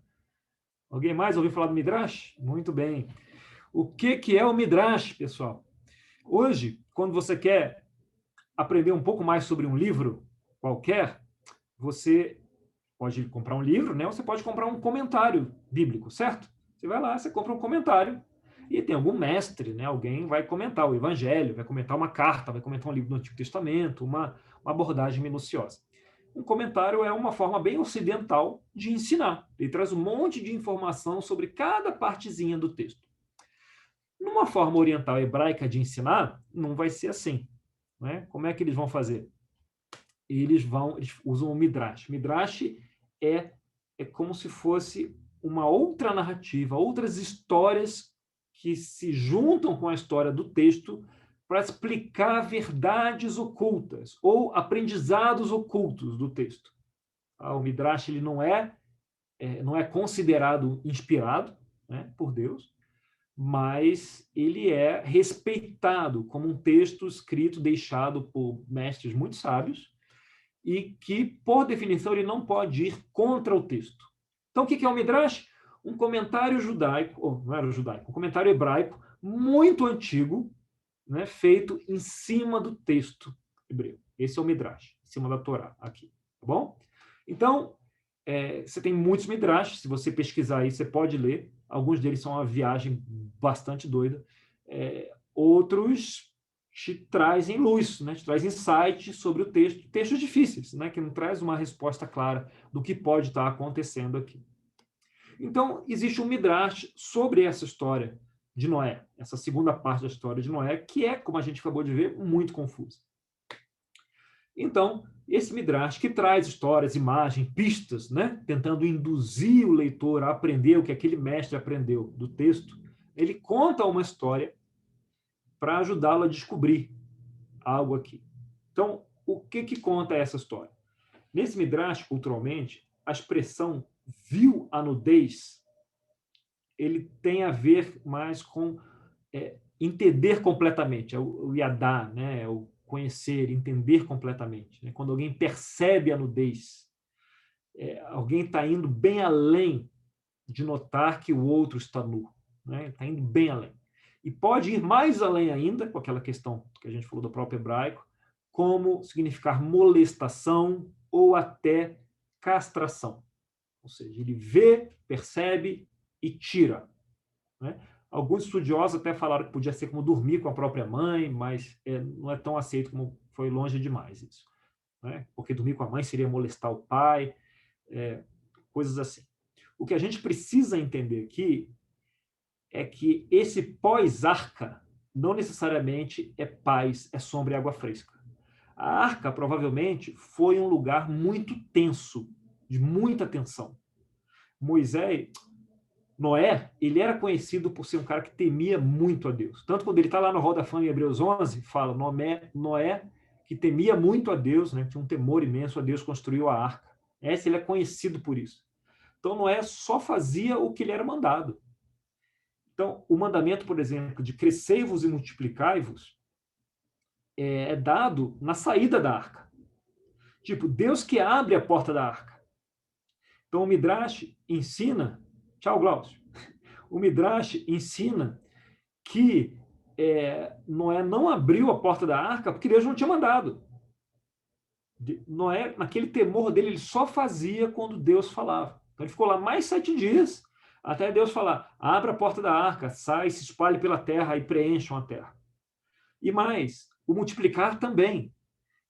Alguém mais ouviu falar do Midrash? Muito bem. O que é o Midrash, pessoal? Hoje, quando você quer aprender um pouco mais sobre um livro qualquer, você pode comprar um livro, né? Ou você pode comprar um comentário bíblico, certo? Você vai lá, você compra um comentário e tem algum mestre, né? Alguém vai comentar o Evangelho, vai comentar uma carta, vai comentar um livro do Antigo Testamento, uma abordagem minuciosa. Um comentário é uma forma bem ocidental de ensinar. Ele traz um monte de informação sobre cada partezinha do texto. Numa forma oriental hebraica de ensinar, não vai ser assim, né? Como é que eles vão fazer? Eles usam o Midrash. Midrash é como se fosse uma outra narrativa, outras histórias que se juntam com a história do texto para explicar verdades ocultas ou aprendizados ocultos do texto. O Midrash ele não é considerado inspirado, né, por Deus, mas ele é respeitado como um texto escrito, deixado por mestres muito sábios, e que, por definição, ele não pode ir contra o texto. Então, o que é o Midrash? Um comentário judaico, ou não era judaico, um comentário hebraico muito antigo, né, feito em cima do texto hebreu. Esse é o Midrash, em cima da Torá, aqui. Tá bom? Então, você tem muitos Midrash, se você pesquisar aí, você pode ler. Alguns deles são uma viagem bastante doida. Outros te trazem luz, né? Te trazem insight sobre o texto, textos difíceis, né? Que não traz uma resposta clara do que pode estar acontecendo aqui. Então, existe um Midrash sobre essa história de Noé, essa segunda parte da história de Noé, que é, como a gente acabou de ver, muito confusa. Então, esse Midrash que traz histórias, imagens, pistas, né? Tentando induzir o leitor a aprender o que aquele mestre aprendeu do texto, ele conta uma história para ajudá-lo a descobrir algo aqui. Então, o que conta essa história? Nesse Midrash, culturalmente, a expressão viu a nudez, ele tem a ver mais com entender completamente, o yadá, né? O conhecer, entender completamente. Né? Quando alguém percebe a nudez, alguém está indo bem além de notar que o outro está nu, né? Está indo bem além. E pode ir mais além ainda, com aquela questão que a gente falou do próprio hebraico, como significar molestação ou até castração. Ou seja, ele vê, percebe e tira, né? Alguns estudiosos até falaram que podia ser como dormir com a própria mãe, mas não é tão aceito, como foi longe demais isso, né? Porque dormir com a mãe seria molestar o pai, coisas assim. O que a gente precisa entender aqui é que esse pós-arca não necessariamente é paz, é sombra e água fresca. A arca, provavelmente, foi um lugar muito tenso, de muita tensão. Noé, ele era conhecido por ser um cara que temia muito a Deus. Tanto quando ele está lá no Hall da Fama em Hebreus 11, fala, Noé, que temia muito a Deus, né, tinha um temor imenso a Deus, construiu a arca. Ele é conhecido por isso. Então, Noé só fazia o que lhe era mandado. Então, o mandamento, por exemplo, de crescei-vos e multiplicai-vos, é dado na saída da arca. Tipo, Deus que abre a porta da arca. Então, o Midrash ensina... Tchau, Glaucio. O Midrash ensina que Noé não abriu a porta da arca porque Deus não tinha mandado. Noé, naquele temor dele, ele só fazia quando Deus falava. Então, ele ficou lá mais 7 dias até Deus falar, abra a porta da arca, sai, se espalhe pela terra e preencham a terra. E mais, o multiplicar também.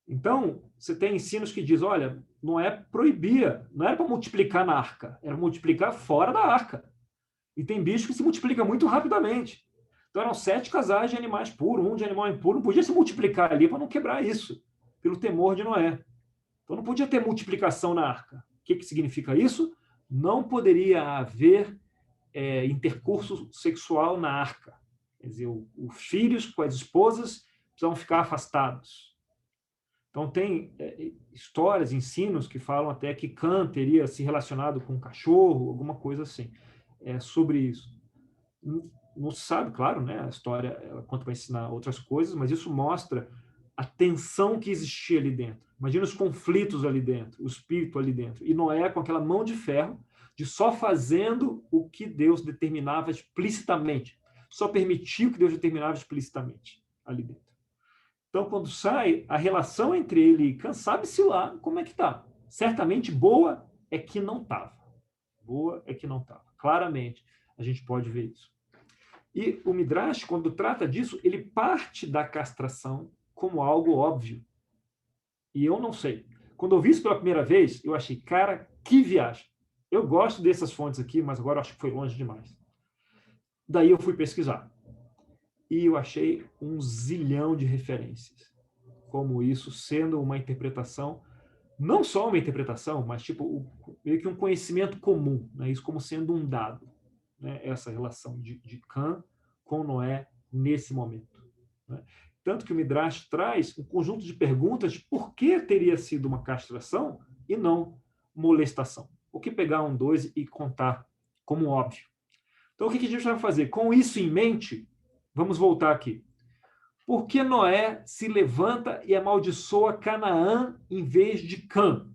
Então, você tem ensinos que diz, olha, Noé proibia, não era para multiplicar na arca, era multiplicar fora da arca. E tem bicho que se multiplica muito rapidamente. Então, eram 7 casais de animais puros, um de animal impuro, não podia se multiplicar ali para não quebrar isso, pelo temor de Noé. Então, não podia ter multiplicação na arca. O que significa isso? Não poderia haver intercurso sexual na arca. Quer dizer, os filhos com as esposas precisavam ficar afastados. Então, tem histórias, ensinos que falam até que Cã teria se relacionado com um cachorro, alguma coisa assim, sobre isso. Não se sabe, claro, né? A história ela conta para ensinar outras coisas, mas isso mostra a tensão que existia ali dentro. Imagina os conflitos ali dentro, o espírito ali dentro. E Noé com aquela mão de ferro, de só fazendo o que Deus determinava explicitamente. Só permitiu que Deus determinava explicitamente ali dentro. Então, quando sai, a relação entre ele e Cã, sabe-se lá como é que está. Certamente boa é que não estava. Boa é que não estava. Claramente, a gente pode ver isso. E o Midrash, quando trata disso, ele parte da castração como algo óbvio. E eu não sei. Quando eu vi isso pela primeira vez, eu achei, cara, que viagem. Eu gosto dessas fontes aqui, mas agora eu acho que foi longe demais. Daí eu fui pesquisar. E eu achei um zilhão de referências. Como isso sendo uma interpretação, não só uma interpretação, mas tipo meio que um conhecimento comum, né? Isso como sendo um dado, né? Essa relação de Cã com Noé nesse momento, né? Tanto que o Midrash traz um conjunto de perguntas de por que teria sido uma castração e não molestação. Por que pegar 1, 2 e contar como óbvio? Então, o que a gente vai fazer? Com isso em mente, vamos voltar aqui. Por que Noé se levanta e amaldiçoa Canaã em vez de Cã?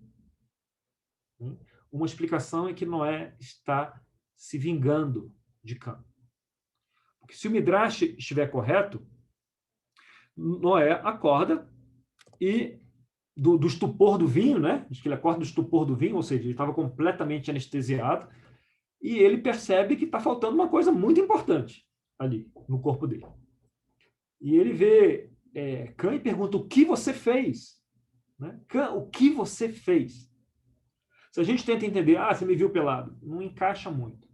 Uma explicação é que Noé está se vingando de Cã. Porque se o Midrash estiver correto, Noé acorda e do estupor do vinho, né? Diz que ele acorda do estupor do vinho, ou seja, ele estava completamente anestesiado, e ele percebe que está faltando uma coisa muito importante ali no corpo dele. E ele vê Cã e pergunta, o que você fez? Né? Cã, o que você fez? Se a gente tenta entender, você me viu pelado, não encaixa muito.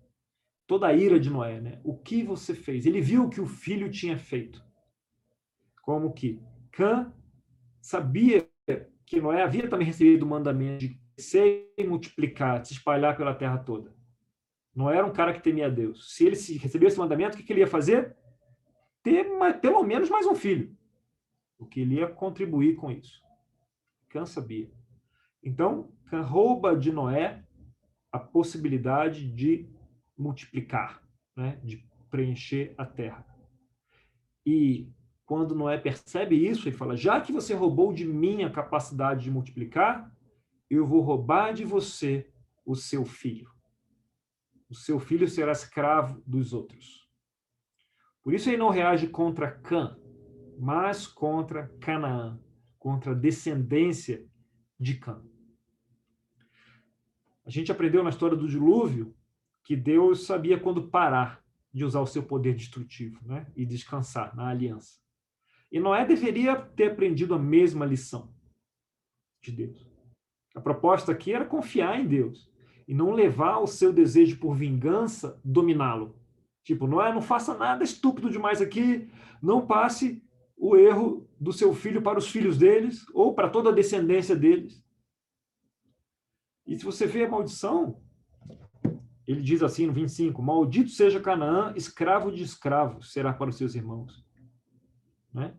Toda a ira de Noé, né? O que você fez? Ele viu o que o filho tinha feito. Como que Cã sabia que Noé havia também recebido o mandamento de crescer e multiplicar, se espalhar pela terra toda. Noé era um cara que temia a Deus. Se ele recebeu esse mandamento, o que ele ia fazer? Ter pelo menos mais um filho. O que ele ia contribuir com isso. Cã sabia. Então, Cã rouba de Noé a possibilidade de multiplicar, né? De preencher a terra. E quando Noé percebe isso, ele fala, já que você roubou de mim a capacidade de multiplicar, eu vou roubar de você o seu filho. O seu filho será escravo dos outros. Por isso ele não reage contra Cã, mas contra Canaã, contra a descendência de Cã. A gente aprendeu na história do dilúvio que Deus sabia quando parar de usar o seu poder destrutivo, né? E descansar na aliança. E Noé deveria ter aprendido a mesma lição de Deus. A proposta aqui era confiar em Deus e não levar o seu desejo por vingança dominá-lo. Tipo, Noé, não faça nada estúpido demais aqui, não passe o erro do seu filho para os filhos deles ou para toda a descendência deles. E se você vê a maldição, ele diz assim no 25, maldito seja Canaã, escravo de escravos será para os seus irmãos. Né?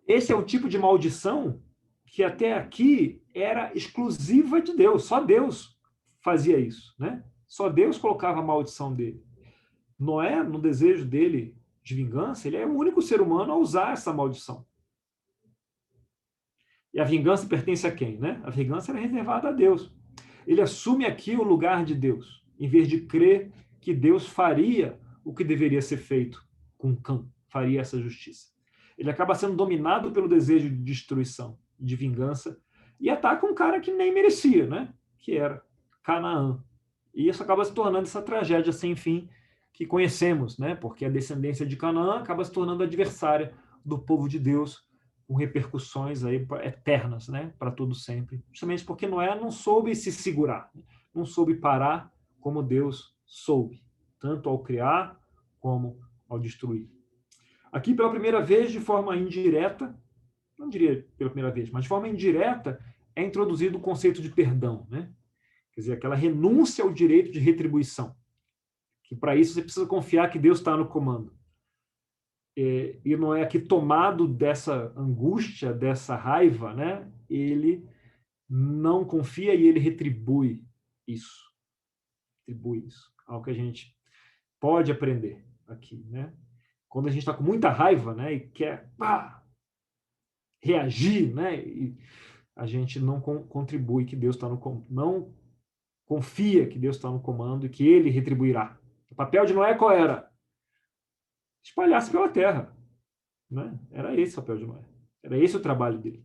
Esse é o tipo de maldição que até aqui era exclusiva de Deus, só Deus fazia isso, né? Só Deus colocava a maldição dele. Noé, no desejo dele de vingança, ele é o único ser humano a usar essa maldição. E a vingança pertence a quem, né? A vingança era reservada a Deus. Ele assume aqui o lugar de Deus, em vez de crer que Deus faria o que deveria ser feito com Cã, faria essa justiça. Ele acaba sendo dominado pelo desejo de destruição, de vingança, e ataca um cara que nem merecia, né? Que era Canaã. E isso acaba se tornando essa tragédia sem fim que conhecemos, né? Porque a descendência de Canaã acaba se tornando adversária do povo de Deus, com repercussões aí eternas, né? Para todo sempre. Justamente porque Noé não soube se segurar, não soube parar como Deus soube, tanto ao criar como ao destruir. Aqui, pela primeira vez, de forma indireta, não diria pela primeira vez, mas de forma indireta, é introduzido o conceito de perdão, né? Quer dizer, aquela renúncia ao direito de retribuição. Que para isso você precisa confiar que Deus está no comando. E Noé aqui, tomado dessa angústia, dessa raiva, né? Ele não confia e ele retribui isso. Retribui isso. Algo que a gente pode aprender aqui, né? Quando a gente está com muita raiva, né? E quer reagir, né? E a gente não contribui que Deus está no comando, não confia que Deus está no comando e que Ele retribuirá. O papel de Noé qual era? Espalhar-se pela terra, né? Era esse o papel de Noé. Era esse o trabalho dele.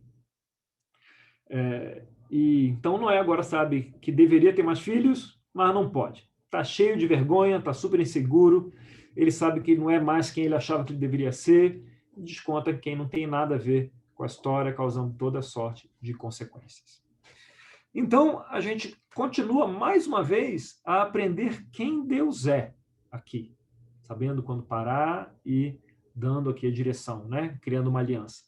E então Noé agora sabe que deveria ter mais filhos, mas não pode. Está cheio de vergonha, está super inseguro. Ele sabe que não é mais quem ele achava que ele deveria ser. Desconta quem não tem nada a ver com a história, causando toda sorte de consequências. Então, a gente continua, mais uma vez, a aprender quem Deus é aqui, sabendo quando parar e dando aqui a direção, né? Criando uma aliança.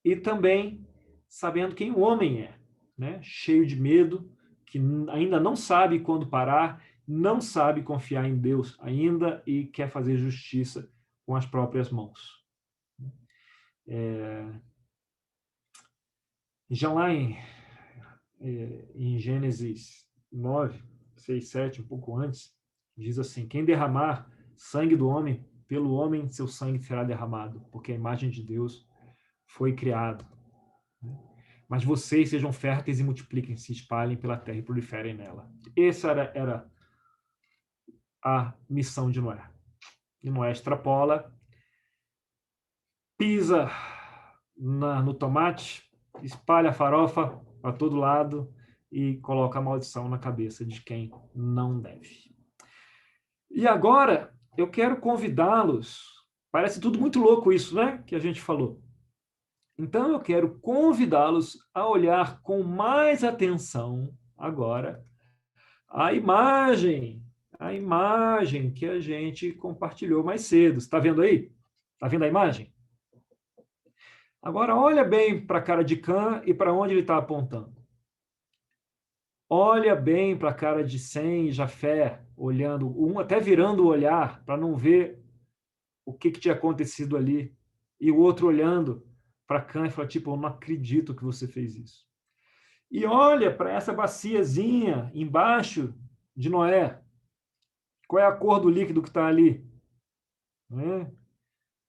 E também sabendo quem o homem é, né? Cheio de medo, que ainda não sabe quando parar, não sabe confiar em Deus ainda e quer fazer justiça com as próprias mãos. Já lá em Gênesis 9, 6, 7, um pouco antes, diz assim, quem derramar sangue do homem, pelo homem seu sangue será derramado, porque a imagem de Deus foi criada. Mas vocês sejam férteis e multipliquem, se espalhem pela terra e proliferem nela. Essa era a missão de Noé. E Noé extrapola, pisa no tomate, espalha a farofa para todo lado e coloca a maldição na cabeça de quem não deve. E agora eu quero convidá-los, parece tudo muito louco isso, né? Que a gente falou. Então eu quero convidá-los a olhar com mais atenção agora a imagem que a gente compartilhou mais cedo. Está vendo aí? Está vendo a imagem? Agora olha bem para a cara de Cã e para onde ele está apontando. Olha bem para a cara de Sem e Jafé, olhando, um até virando o olhar para não ver o que tinha acontecido ali, e o outro olhando para Cã e fala, tipo, eu não acredito que você fez isso. E olha para essa baciazinha embaixo de Noé. Qual é a cor do líquido que está ali?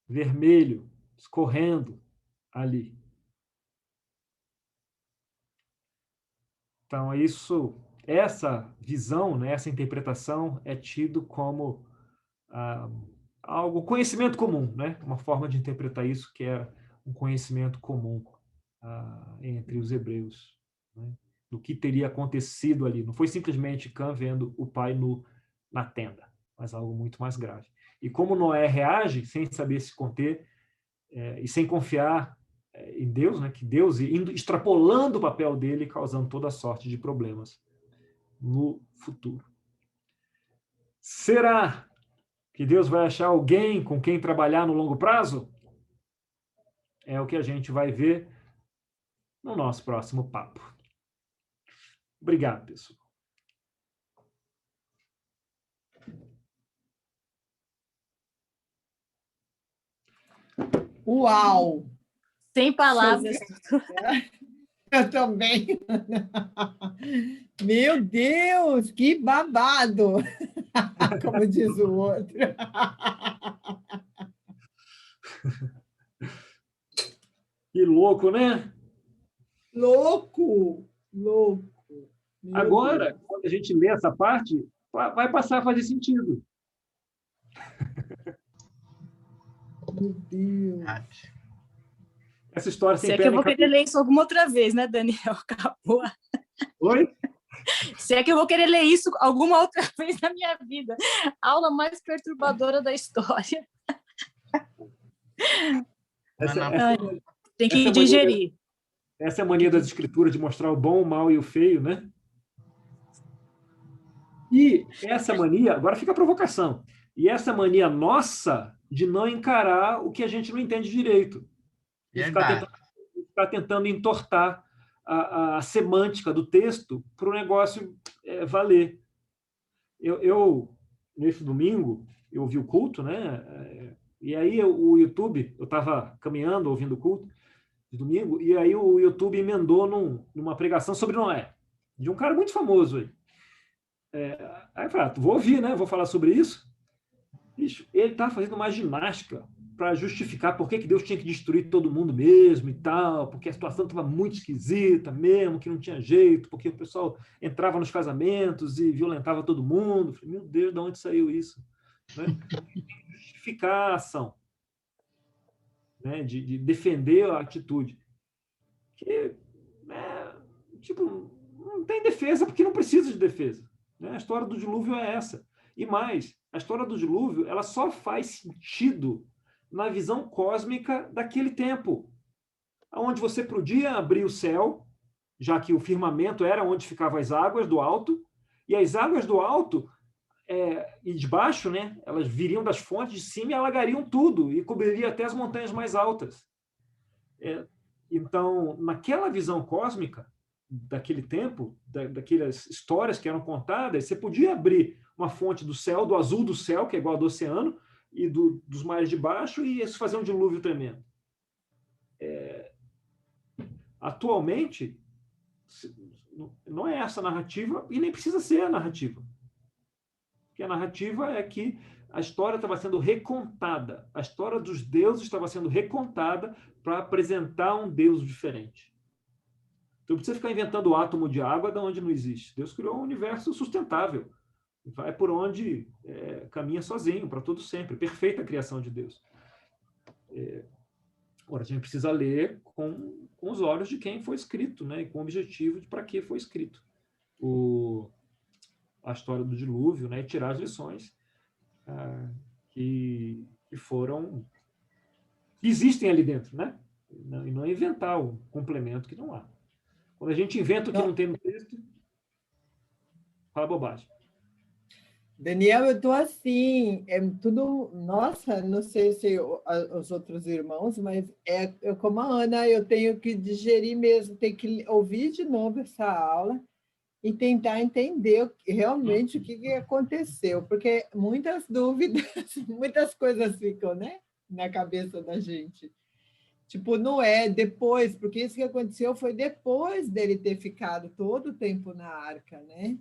Vermelho, escorrendo ali. Então, isso essa visão, né, essa interpretação é tido como algo, conhecimento comum, né? Uma forma de interpretar isso que é um conhecimento comum entre os hebreus, né? Do que teria acontecido ali. Não foi simplesmente Cã vendo o pai nu na tenda, mas algo muito mais grave. E como Noé reage sem saber se conter e sem confiar em Deus, né? Que Deus indo extrapolando o papel dele, causando toda sorte de problemas no futuro. Será que Deus vai achar alguém com quem trabalhar no longo prazo? É o que a gente vai ver no nosso próximo papo. Obrigado, pessoal. Uau! Sem palavras. Eu também. Meu Deus, que babado! Como diz o outro. Que louco, né? Louco! Louco! Meu Agora, Deus. quando a gente lê essa parte, vai passar a fazer sentido. Meu Deus. Essa história Se sem é que pé eu nem vou querer cabeça. ler isso alguma outra vez, né, Daniel? Acabou. Oi? Se é que eu vou querer ler isso alguma outra vez na minha vida. Aula mais perturbadora da história. Tem que digerir. Essa é a mania das escrituras de mostrar o bom, o mal e o feio, né? E essa mania, agora fica a provocação, e essa mania nossa de não encarar o que a gente não entende direito. De ficar tentando entortar a semântica do texto para o negócio valer. Nesse domingo, eu ouvi o culto, né? E aí o YouTube, eu estava caminhando, ouvindo o culto de domingo, e aí o YouTube emendou numa pregação sobre Noé, de um cara muito famoso aí. Aí eu falei, vou ouvir, né? Vou falar sobre isso. Bicho, ele estava fazendo uma ginástica para justificar por que Deus tinha que destruir todo mundo mesmo e tal, porque a situação estava muito esquisita mesmo, que não tinha jeito, porque o pessoal entrava nos casamentos e violentava todo mundo. Eu falei, meu Deus, de onde saiu isso? Né? Justificar a ação, né? de defender a atitude. Que, tipo, não tem defesa porque não precisa de defesa. Né? A história do dilúvio é essa. E mais, a história do dilúvio ela só faz sentido na visão cósmica daquele tempo, onde você podia abrir o céu, já que o firmamento era onde ficavam as águas do alto, e as águas do alto e de baixo, né, elas viriam das fontes de cima e alagariam tudo, e cobririam até as montanhas mais altas. Então, naquela visão cósmica daquele tempo, daquelas histórias que eram contadas, você podia abrir uma fonte do céu, do azul do céu, que é igual ao do oceano, e dos mares de baixo, e isso fazer um dilúvio tremendo. Atualmente, não é essa a narrativa, e nem precisa ser a narrativa. Porque a narrativa é que a história estava sendo recontada, a história dos deuses estava sendo recontada para apresentar um Deus diferente. Então, não precisa ficar inventando átomo de água de onde não existe. Deus criou um universo sustentável. Vai por onde caminha sozinho, para todo sempre. Perfeita a criação de Deus. Agora, a gente precisa ler com os olhos de quem foi escrito, né? E com o objetivo de para que foi escrito a história do dilúvio, né? E tirar as lições que foram... que existem ali dentro, né? E não inventar um complemento que não há. Quando a gente inventa o que não tem no texto, fala bobagem. Daniel, eu estou assim, é tudo... Nossa, não sei se os outros irmãos, mas eu como a Ana, eu tenho que digerir mesmo, tenho que ouvir de novo essa aula e tentar entender realmente o que aconteceu, porque muitas dúvidas, muitas coisas ficam, né, na cabeça da gente. Tipo, não é depois, porque isso que aconteceu foi depois dele ter ficado todo o tempo na arca, né?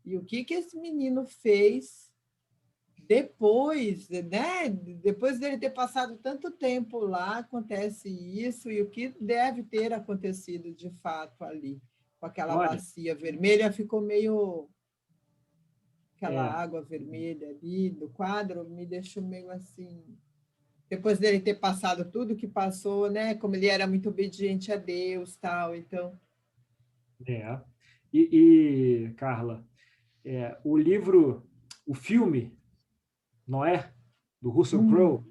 E o que esse menino fez depois, né? Depois dele ter passado tanto tempo lá, acontece isso, e o que deve ter acontecido de fato ali. com aquela Olha. bacia vermelha, ficou meio... Aquela É. água vermelha ali do quadro me deixou meio assim... Depois dele ter passado tudo que passou, né? Como ele era muito obediente a Deus, tal, então... É. E Carla, o livro, o filme Noé, do Russell Crowe,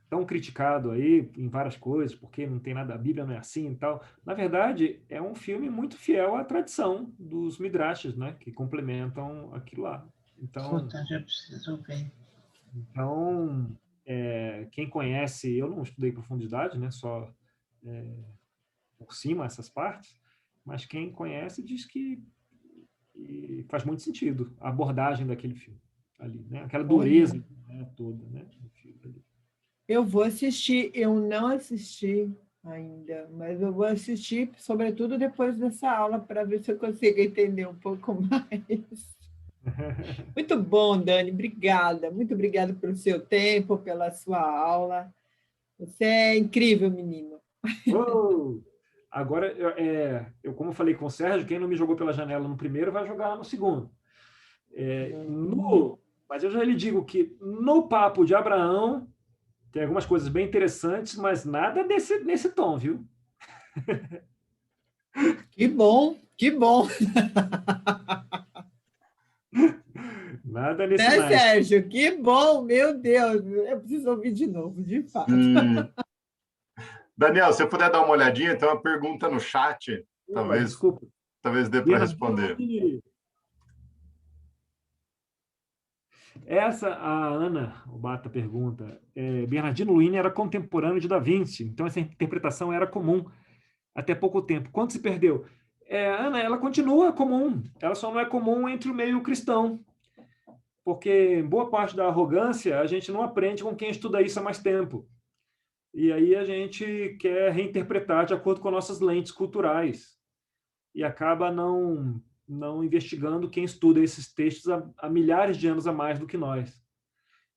tão criticado aí em várias coisas, porque não tem nada, a Bíblia não é assim e tal. Na verdade, é um filme muito fiel à tradição dos midrashes, né? Que complementam aquilo lá. Então, Já preciso ver. Então, quem conhece, eu não estudei em profundidade, né, só por cima essas partes, mas quem conhece diz que faz muito sentido a abordagem daquele filme ali, né, aquela dureza, Olha, né, toda, né, do filme ali. eu vou assistir, eu não assisti ainda, mas eu vou assistir, sobretudo depois dessa aula, para ver se eu consigo entender um pouco mais. Muito bom, Dani, obrigada. Muito obrigada pelo seu tempo, pela sua aula. Você é incrível, menino. Oh! Agora, como eu falei com o Sérgio, quem não me jogou pela janela no primeiro vai jogar no segundo. Mas eu já lhe digo que no papo de Abraão tem algumas coisas bem interessantes, mas nada nesse tom, viu? Que bom, que bom. Nada nesse Né, naipe. Sérgio? Que bom, meu Deus. Eu preciso ouvir de novo, de fato. Daniel, se eu puder dar uma olhadinha, tem uma pergunta no chat, Desculpa. talvez dê para responder. Essa, a Ana Obata pergunta, Bernardino Luini era contemporâneo de Da Vinci, então essa interpretação era comum até pouco tempo. Quando se perdeu? Ana, ela continua comum, ela só não é comum entre o meio cristão, porque boa parte da arrogância a gente não aprende com quem estuda isso há mais tempo. E aí a gente quer reinterpretar de acordo com nossas lentes culturais e acaba não investigando quem estuda esses textos há milhares de anos a mais do que nós.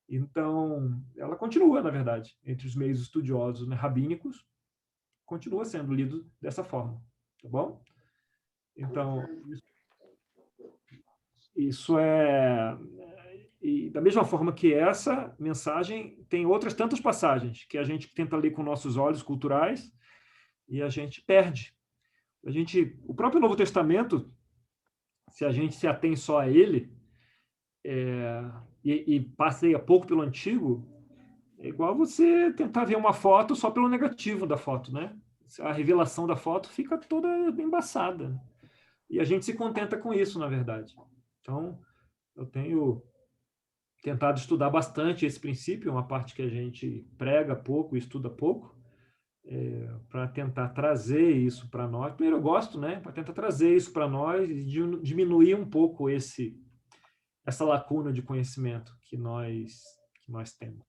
Então, ela continua, na verdade, entre os meios estudiosos, né, rabínicos, continua sendo lido dessa forma, tá bom? Então, isso e da mesma forma que essa mensagem, tem outras tantas passagens que a gente tenta ler com nossos olhos culturais e a gente perde. O próprio Novo Testamento, se a gente se atém só a ele, e passeia pouco pelo Antigo, é igual você tentar ver uma foto só pelo negativo da foto, né? A revelação da foto fica toda embaçada. E a gente se contenta com isso, na verdade. Então, eu tenho tentado estudar bastante esse princípio, uma parte que a gente prega pouco e estuda pouco, para tentar trazer isso para nós. Primeiro, eu gosto, né? Para tentar trazer isso para nós e diminuir um pouco essa lacuna de conhecimento que nós temos.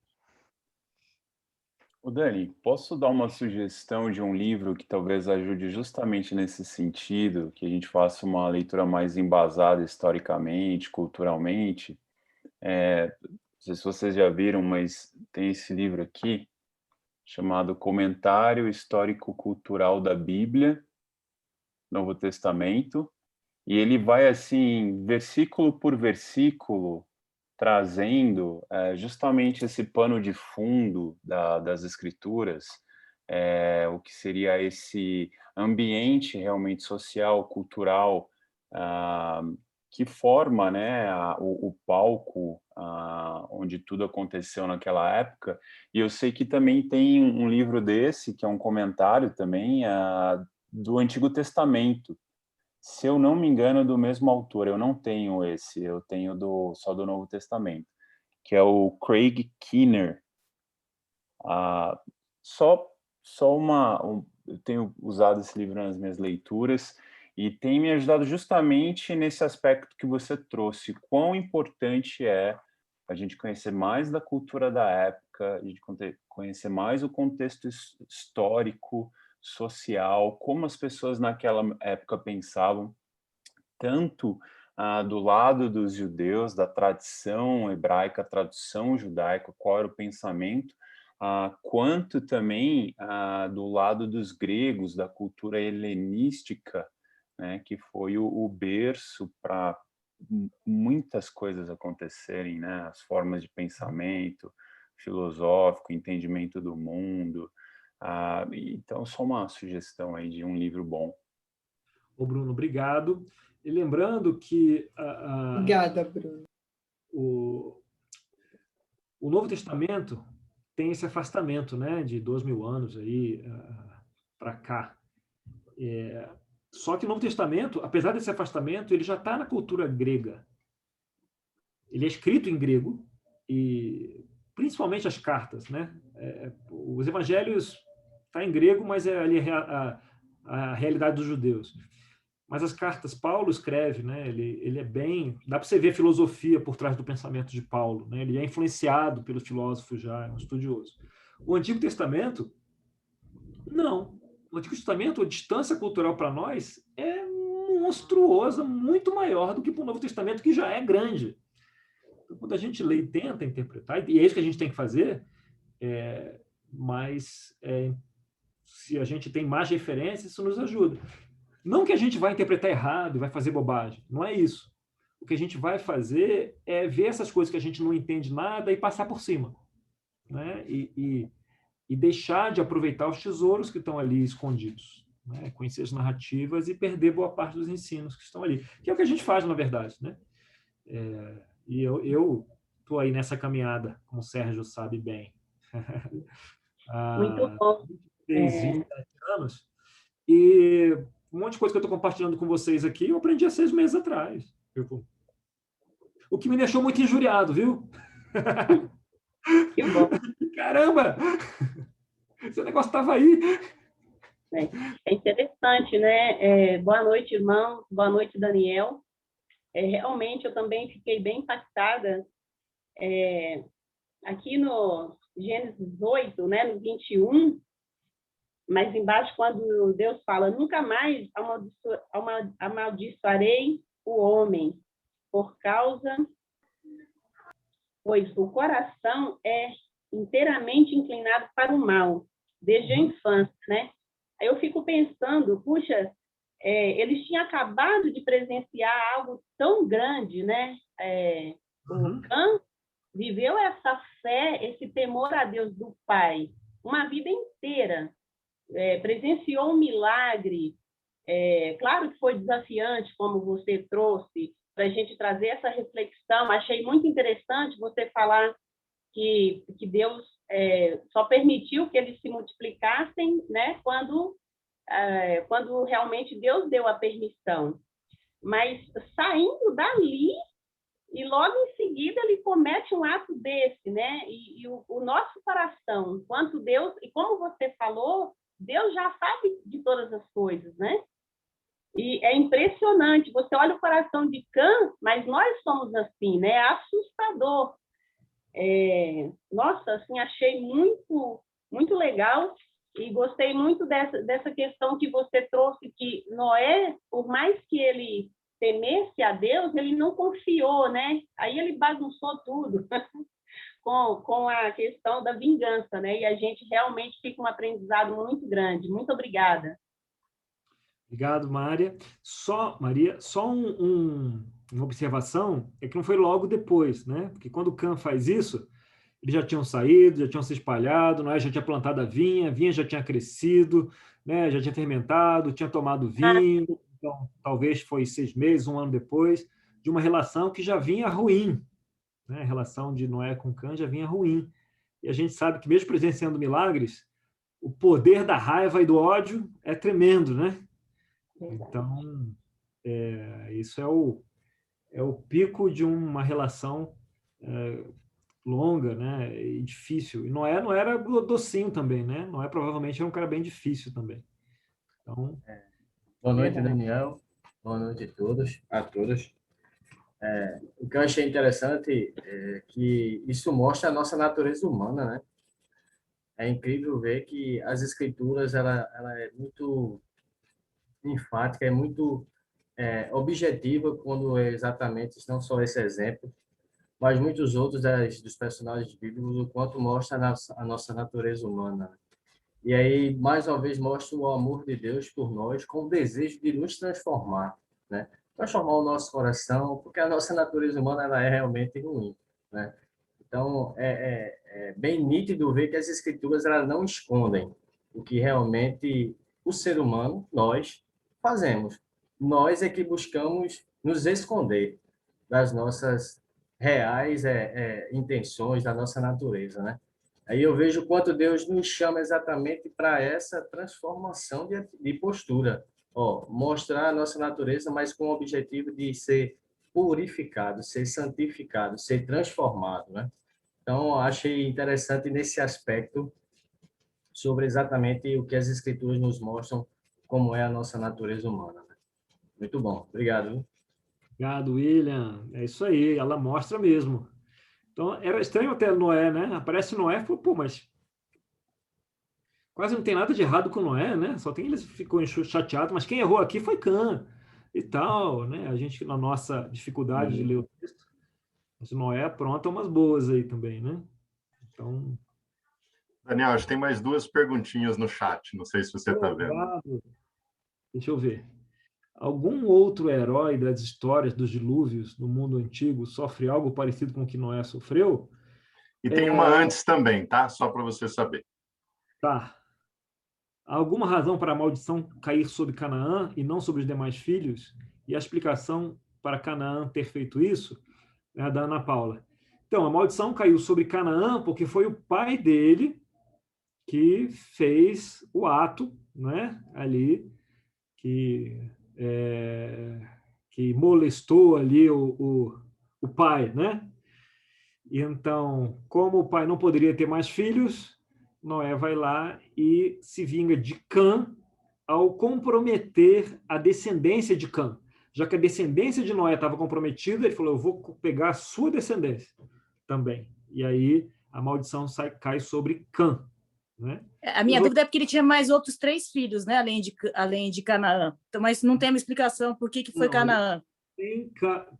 O Dani, posso dar uma sugestão de um livro que talvez ajude justamente nesse sentido, que a gente faça uma leitura mais embasada historicamente, culturalmente? Não sei se vocês já viram, mas tem esse livro aqui, chamado Comentário Histórico-Cultural da Bíblia, Novo Testamento, e ele vai, assim, versículo por versículo, trazendo justamente esse pano de fundo das escrituras, o que seria esse ambiente realmente social, cultural, que forma, né, o palco onde tudo aconteceu naquela época. E eu sei que também tem um livro desse, que é um comentário também do Antigo Testamento. Se eu não me engano, do mesmo autor, eu não tenho esse, eu tenho só do Novo Testamento, que é o Craig Keener. Eu tenho usado esse livro nas minhas leituras e tem me ajudado justamente nesse aspecto que você trouxe, quão importante é a gente conhecer mais da cultura da época, a gente conhecer mais o contexto histórico, social, como as pessoas naquela época pensavam, tanto do lado dos judeus, da tradição hebraica, tradição judaica, qual era o pensamento, quanto também do lado dos gregos, da cultura helenística, né, que foi o berço para muitas coisas acontecerem, né, as formas de pensamento filosófico, entendimento do mundo. Então, só uma sugestão aí de um livro bom. Ô, Bruno, obrigado. E lembrando que Obrigada, Bruno. o Novo Testamento tem esse afastamento, né, de 2000 anos aí para cá. Só que o Novo Testamento, apesar desse afastamento, ele já está na cultura grega. Ele é escrito em grego, e principalmente as cartas, né? Os evangelhos está em grego, mas é ali a realidade dos judeus. Mas as cartas, Paulo escreve, né? Ele é bem... Dá para você ver a filosofia por trás do pensamento de Paulo, né? Ele é influenciado pelos filósofos já, é um estudioso. O Antigo Testamento, não. O Antigo Testamento, a distância cultural para nós é monstruosa, muito maior do que para o Novo Testamento, que já é grande. Então, quando a gente lê e tenta interpretar, e é isso que a gente tem que fazer, mas se a gente tem mais referências, isso nos ajuda. Não que a gente vai interpretar errado e vai fazer bobagem, não é isso. O que a gente vai fazer é ver essas coisas que a gente não entende nada e passar por cima, né? E deixar de aproveitar os tesouros que estão ali escondidos, né? Conhecer as narrativas e perder boa parte dos ensinos que estão ali, que é o que a gente faz, na verdade, né? E eu estou aí nessa caminhada, como o Sérgio sabe bem. Muito bom. 27 anos, e um monte de coisa que eu estou compartilhando com vocês aqui, eu aprendi há 6 meses atrás. O que me deixou muito injuriado, viu? Que bom. Caramba! Esse negócio estava aí. É interessante, né? Boa noite, irmão. Boa noite, Daniel. Realmente, eu também fiquei bem impactada. Aqui no Gênesis 8, né, no 21, mais embaixo, quando Deus fala, nunca mais amaldiçoarei o homem, pois o coração é inteiramente inclinado para o mal, desde a infância, né? Aí eu fico pensando, puxa, eles tinham acabado de presenciar algo tão grande, né? O Cã viveu essa fé, esse temor a Deus do pai, uma vida inteira, presenciou um milagre. Claro que foi desafiante, como você trouxe, para a gente trazer essa reflexão. Achei muito interessante você falar que Deus só permitiu que eles se multiplicassem, né, quando realmente Deus deu a permissão. Mas saindo dali, e logo em seguida ele comete um ato desse, né? E o nosso coração, enquanto Deus, e como você falou, Deus já sabe de todas as coisas, né? E é impressionante, você olha o coração de Cã, mas nós somos assim, né? É assustador. Nossa, assim, achei muito, muito legal e gostei muito dessa questão que você trouxe, que Noé, por mais que ele temesse a Deus, ele não confiou, né? Aí ele bagunçou tudo com a questão da vingança, né? E a gente realmente fica um aprendizado muito grande. Muito obrigada. Obrigado, Maria. Maria, só uma observação, é que não foi logo depois, né? Porque quando o Cã faz isso, eles já tinham saído, já tinham se espalhado, Noé já tinha plantado a vinha já tinha crescido, né? Já tinha fermentado, tinha tomado vinho. Então, talvez foi 6 meses, 1 ano depois, de uma relação que já vinha ruim, né? A relação de Noé com Cã já vinha ruim. E a gente sabe que, mesmo presenciando milagres, o poder da raiva e do ódio é tremendo, né? Então, isso é o pico de uma relação longa, né? E difícil. E Noé não era docinho também, né? Noé provavelmente era um cara bem difícil também. Então, boa noite, Daniel. Boa noite a todos. O que eu achei interessante é que isso mostra a nossa natureza humana, né? É incrível ver que as escrituras ela é muito enfática, é muito objetiva quando exatamente não só esse exemplo, mas muitos outros dos personagens bíblicos, o quanto mostra a nossa natureza humana. E aí, mais uma vez, mostra o amor de Deus por nós, com o desejo de nos transformar, né? Transformar o nosso coração, porque a nossa natureza humana ela é realmente ruim, né? Então, é bem nítido ver que as Escrituras elas não escondem o que realmente o ser humano, nós, fazemos. Nós é que buscamos nos esconder das nossas reais intenções, da nossa natureza, né? Aí eu vejo o quanto Deus nos chama exatamente para essa transformação de postura. Ó, mostrar a nossa natureza, mas com o objetivo de ser purificado, ser santificado, ser transformado, né? Então, achei interessante nesse aspecto sobre exatamente o que as Escrituras nos mostram como é a nossa natureza humana, né? Muito bom. Obrigado. Viu? Obrigado, William. É isso aí, ela mostra mesmo. Então, era estranho até Noé, né? Aparece Noé e falou, pô, mas quase não tem nada de errado com Noé, né? Só tem eles ficou chateado, mas quem errou aqui foi Cã e tal, né? A gente, na nossa dificuldade de ler o texto, mas Noé apronta umas boas aí também, né? Então... Daniel, acho que tem mais 2 perguntinhas no chat, não sei se você está vendo. Deixa eu ver. Algum outro herói das histórias dos dilúvios no mundo antigo sofre algo parecido com o que Noé sofreu? E tem uma antes também, tá? Só para você saber. Tá. Há alguma razão para a maldição cair sobre Canaã e não sobre os demais filhos? E a explicação para Canaã ter feito isso é a da Ana Paula. Então, a maldição caiu sobre Canaã porque foi o pai dele que fez o ato, né, ali, que molestou ali o pai, né? E então, como o pai não poderia ter mais filhos, Noé vai lá e se vinga de Cã ao comprometer a descendência de Cã. Já que a descendência de Noé estava comprometida, ele falou, eu vou pegar a sua descendência também. E aí a maldição cai sobre Cã. Né? A minha dúvida é porque ele tinha mais outros 3 filhos, né? Além de Canaã. Então, mas não tem uma explicação por que foi Canaã. Tem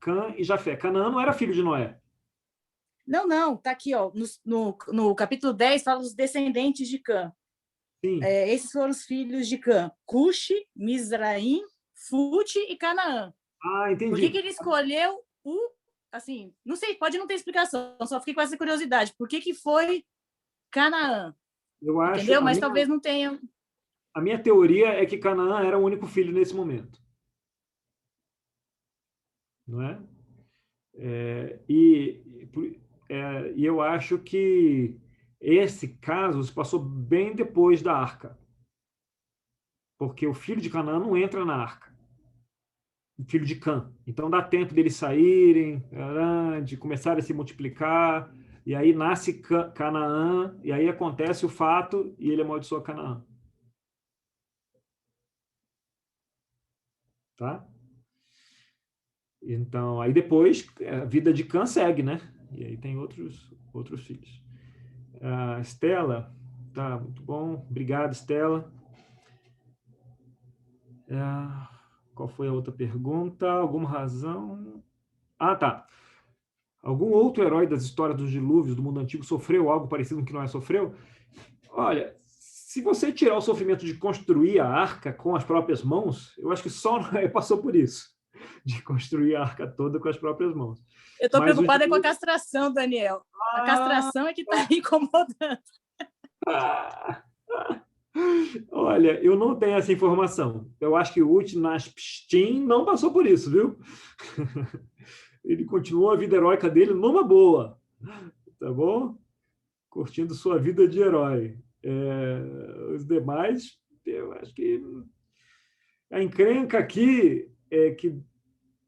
Cã e Jafé. Canaã não era filho de Noé. Não, tá aqui, ó, no capítulo 10 fala os descendentes de Cã. Esses foram os filhos de Cã: Cuxi, Mizraim, Fute e Canaã. Ah, entendi. Por que ele escolheu assim, não sei, pode não ter explicação, só fiquei com essa curiosidade. Por que foi Canaã? Eu acho, entendeu? Mas talvez não tenha. A minha teoria é que Canaã era o único filho nesse momento. Não é? E eu acho que esse caso se passou bem depois da arca. Porque o filho de Canaã não entra na arca. O filho de Cã. Então dá tempo deles saírem, de começarem a se multiplicar, e aí nasce Canaã, e aí acontece o fato, e ele amaldiçoa Canaã. Tá? Então, aí depois a vida de Cã segue, né? E aí tem outros filhos. A Estela, tá, muito bom. Obrigado, Estela. Qual foi a outra pergunta? Alguma razão? Ah, tá. Algum outro herói das histórias dos dilúvios do mundo antigo sofreu algo parecido com o que Noé sofreu? Olha, se você tirar o sofrimento de construir a arca com as próprias mãos, eu acho que só Noé passou por isso, de construir a arca toda com as próprias mãos. Eu estou preocupada com a castração, Daniel. A castração é que está me incomodando. Olha, eu não tenho essa informação. Eu acho que o Utnapishtim não passou por isso, viu? Ele continuou a vida heróica dele numa boa, tá bom? Curtindo sua vida de herói. Os demais, eu acho que a encrenca aqui é que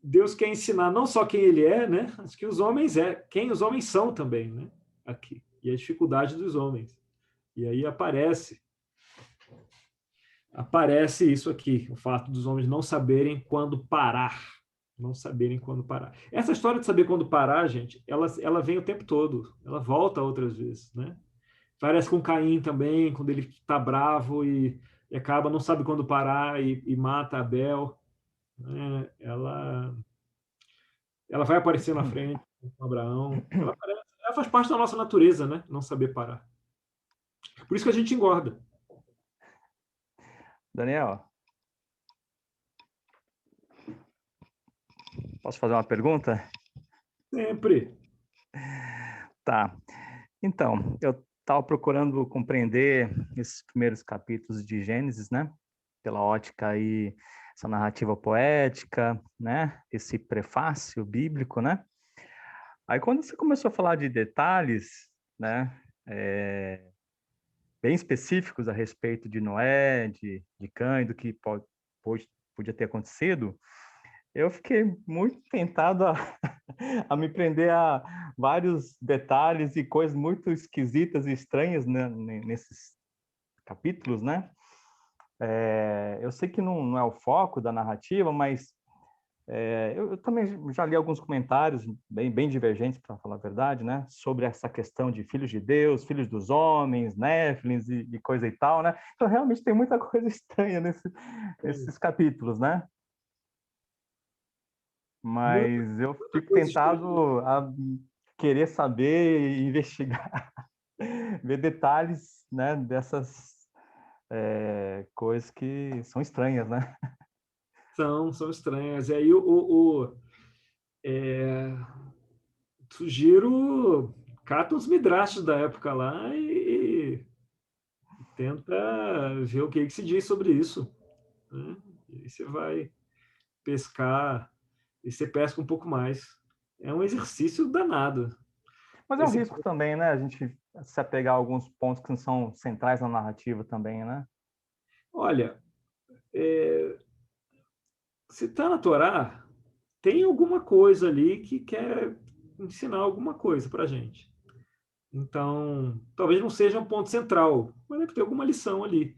Deus quer ensinar não só quem ele é, né? Mas que os homens quem os homens são também, né? Aqui. E a dificuldade dos homens. E aí aparece isso aqui, o fato dos homens não saberem quando parar. Não saberem quando parar. Essa história de saber quando parar, gente, ela vem o tempo todo. Ela volta outras vezes, né? Parece com Caim também, quando ele está bravo e acaba, não sabe quando parar e mata Abel. Né? Ela vai aparecer na frente. com Abraão. Ela faz parte da nossa natureza, né? Não saber parar. Por isso que a gente engorda. Daniel, posso fazer uma pergunta? Sempre. Tá. Então, eu estava procurando compreender esses primeiros capítulos de Gênesis, né? Pela ótica aí, essa narrativa poética, né? Esse prefácio bíblico, né? Aí quando você começou a falar de detalhes, né? Bem específicos a respeito de Noé, de Cã e do que podia ter acontecido, eu fiquei muito tentado a me prender a vários detalhes e coisas muito esquisitas e estranhas, né, nesses capítulos, né? Eu sei que não é o foco da narrativa, mas eu também já li alguns comentários bem divergentes, para falar a verdade, né? Sobre essa questão de filhos de Deus, filhos dos homens, néfilins e coisa e tal, né? Então, realmente tem muita coisa estranha nesses capítulos, né? Mas eu fico tentado a querer saber e investigar, ver detalhes, né, dessas coisas que são estranhas, né? São estranhas. E aí sugiro cata uns midrashos da época lá e tenta ver o que se diz sobre isso, né? E aí você vai pescar e você pesca um pouco mais. É um exercício danado. Mas é um risco também, né? A gente se apegar a alguns pontos que não são centrais na narrativa também, né? Olha, se está na Torá, tem alguma coisa ali que quer ensinar alguma coisa para a gente. Então, talvez não seja um ponto central, mas deve ter alguma lição ali.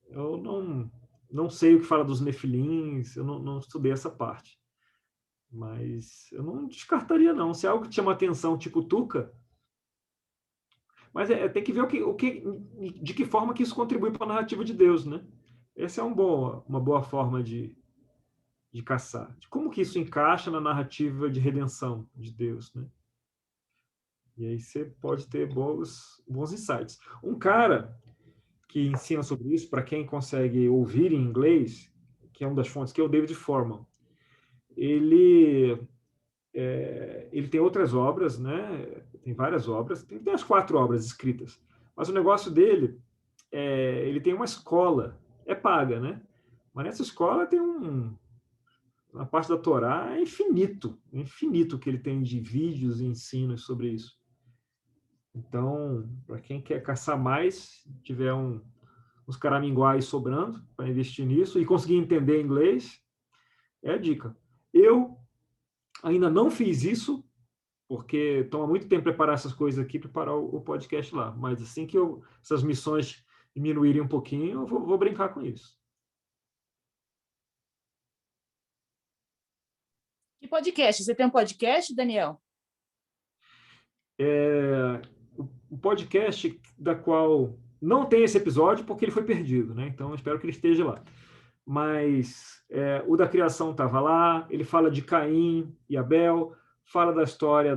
Eu não sei o que fala dos nefilins, eu não estudei essa parte. Mas eu não descartaria, não. Se é algo que chama atenção, tipo Tuca, mas tem que ver de que forma que isso contribui para a narrativa de Deus, né? Essa é uma boa forma de caçar. De como que isso encaixa na narrativa de redenção de Deus, né? E aí você pode ter bons insights. Um cara que ensina sobre isso, para quem consegue ouvir em inglês, que é uma das fontes, que é o David Forman. Ele tem outras obras, né? Tem várias obras, tem umas 4 obras escritas. Mas o negócio dele, ele tem uma escola, é paga, né? Mas nessa escola tem uma parte da Torá é infinito que ele tem de vídeos e ensinos sobre isso. Então, para quem quer caçar mais, tiver uns caraminguais sobrando para investir nisso e conseguir entender inglês, é a dica. Eu ainda não fiz isso, porque toma muito tempo preparar essas coisas aqui, preparar o podcast lá. Mas assim que essas missões diminuírem um pouquinho, eu vou brincar com isso. Que podcast? Você tem um podcast, Daniel? O podcast da qual não tem esse episódio porque ele foi perdido, né? Então eu espero que ele esteja lá. Mas o da criação estava lá, ele fala de Caim e Abel, fala da história